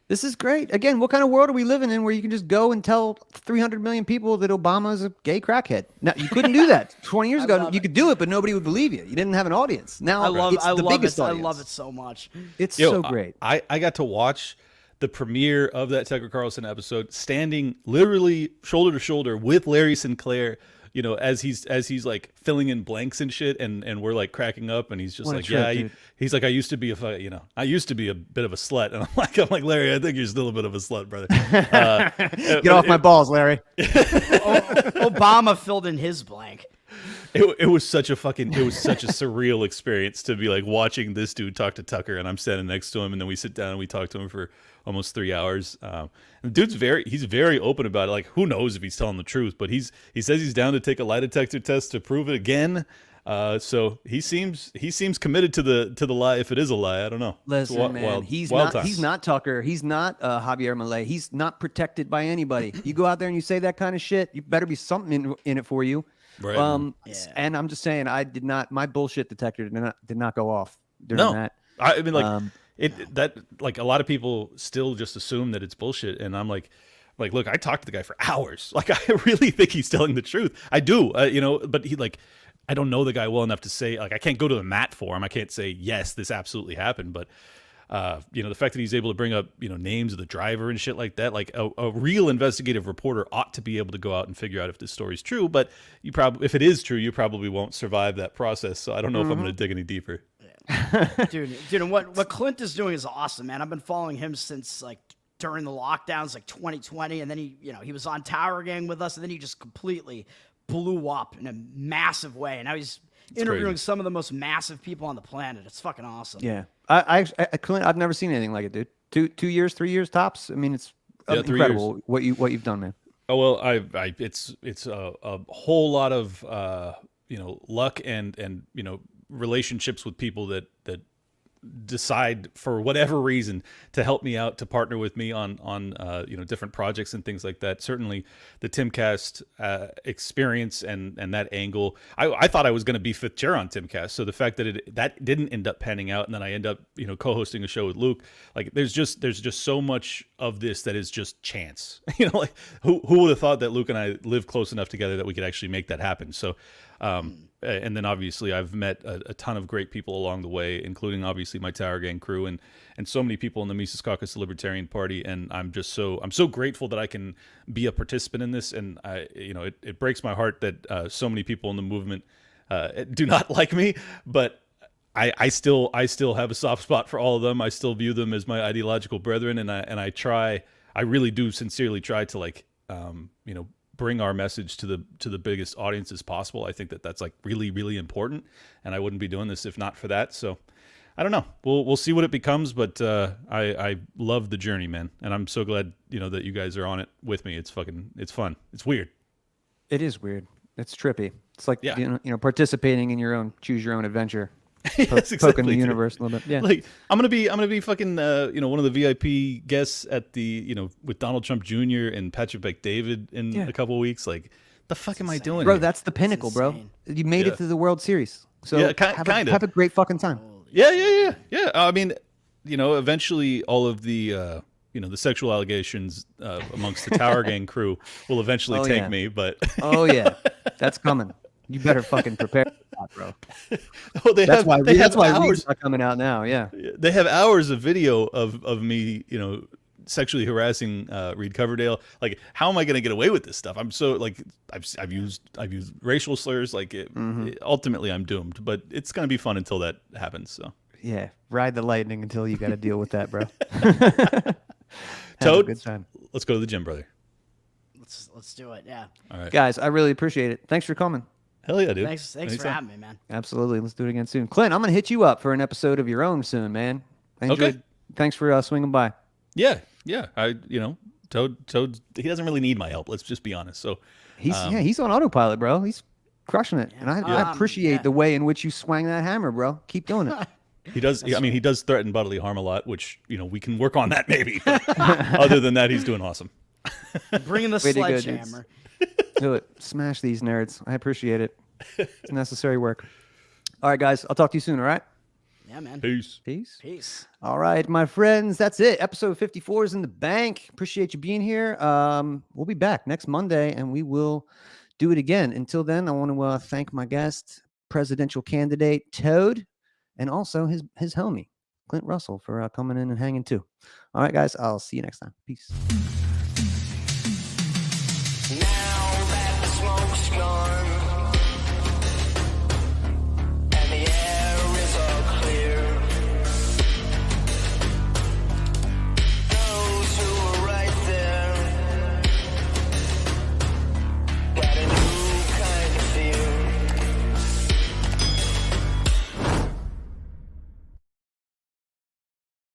This is great. Again, what kind of world are we living in where you can just go and tell 300 million people that Obama is a gay crackhead? Now, you couldn't do that 20 years ago. You could do it, but nobody would believe you. You didn't have an audience. Now I love it's the biggest audience. I love it so much. It's so great. I got to watch the premiere of that Tucker Carlson episode, standing literally shoulder to shoulder with Larry Sinclair. As he's like filling in blanks and shit, and we're like cracking up, and he's just like, he's like, I used to be a bit of a slut, and I'm like, Larry, I think you're still a bit of a slut, brother. Get off my balls, Larry. Obama filled in his blank. It was such a surreal experience to be like watching this dude talk to Tucker, and I'm standing next to him, and then we sit down and we talk to him for almost 3 hours. And the dude's very open about it. Like, who knows if he's telling the truth, but he says he's down to take a lie detector test to prove it again. So he seems committed to the lie, if it is a lie. I don't know. Listen, man, he's not Tucker. He's not Javier Milei. He's not protected by anybody. You go out there and you say that kind of shit, you better be something in it for you. Right. And I'm just saying, my bullshit detector did not go off during that. I mean, like like a lot of people still just assume that it's bullshit, and I'm like, look, I talked to the guy for hours. Like, I really think he's telling the truth. I do, but I don't know the guy well enough to say, like, I can't go to the mat for him. I can't say, yes, this absolutely happened. But, the fact that he's able to bring up, names of the driver and shit like that, like a real investigative reporter ought to be able to go out and figure out if this story's true. But if it is true, you probably won't survive that process. So I don't know if I'm going to dig any deeper. dude, and what Clint is doing is awesome, man. I've been following him since like during the lockdowns, like 2020, and then he was on Tower Gang with us, and then he just completely blew up in a massive way, and now he's interviewing some of the most massive people on the planet. It's fucking awesome. Yeah, Clint, I've never seen anything like it, dude. 2 years, 3 years tops. I mean, it's incredible what you've done, man. Oh well, it's a whole lot of luck and relationships with people that decide for whatever reason to help me out, to partner with me on different projects and things like that. Certainly the Timcast experience and that angle, I thought I was going to be fifth chair on Timcast, so the fact that that didn't end up panning out, and then I end up co-hosting a show with Luke, like there's just so much of this that is just chance. Like who would have thought that Luke and I live close enough together that we could actually make that happen. So and then obviously I've met a ton of great people along the way, including obviously my Tower Gang crew and so many people in the Mises Caucus Libertarian Party. And I'm so grateful that I can be a participant in this. And it breaks my heart that so many people in the movement do not like me, but I still have a soft spot for all of them. I still view them as my ideological brethren, and I really do sincerely try to like bring our message to the biggest audiences possible. I think that that's like really, really important, and I wouldn't be doing this if not for that. So I don't know. We'll see what it becomes, but I love the journey, man, and I'm so glad that you guys are on it with me. It's fun. It's weird. It is weird. It's trippy. It's like Yeah. participating in your own choose your own adventure. Yes, exactly, poking the dude. universe a little bit. Yeah. Like I'm gonna be fucking one of the VIP guests at the with Donald Trump Jr. and Patrick Bet-David in a couple of weeks. Like the fuck am I doing, Bro, here? that's the pinnacle, bro. insane. You made it to the World Series. So Yeah, have a great fucking time. Yeah. I mean, eventually all of the the sexual allegations amongst the Tower Gang crew will eventually take me, but Oh yeah, that's coming. You better fucking prepare for that, bro. that's why Reed's hours. not coming out now. Yeah. They have hours of video of me, sexually harassing Reed Coverdale. Like, how am I going to get away with this stuff? I'm so like, I've used racial slurs. Like, ultimately, I'm doomed. But it's going to be fun until that happens. So Yeah, ride the lightning until you got to deal with that, bro. Have Toad, a good time. let's go to the gym, brother. Let's do it. Yeah. All right, Guys, I really appreciate it. Thanks for coming. hell yeah, dude. Thanks for Anytime. having me, man. Absolutely. Let's do it again soon. Clint, I'm going to hit you up for an episode of your own soon, man. I enjoyed. Okay. Thanks for swinging by. Yeah. Toad, he doesn't really need my help. Let's just be honest. So He's on autopilot, bro. He's crushing it. And I appreciate the way in which you swang that hammer, bro. Keep doing it. he does. He does threaten bodily harm a lot, which we can work on that maybe. But other than that, he's doing awesome. Bringing the Way to go, dudes. sledgehammer. Do it. Smash these nerds. I appreciate it. It's necessary work. All right, guys. I'll talk to you soon, all right? Yeah, man. Peace. Peace. Peace. All right, my friends. That's it. Episode 54 is in the bank. Appreciate you being here. We'll be back next Monday, and we will do it again. Until then, I want to thank my guest, presidential candidate Toad, and also his homie, Clint Russell, for coming in and hanging too. All right, guys. I'll see you next time. Peace. Now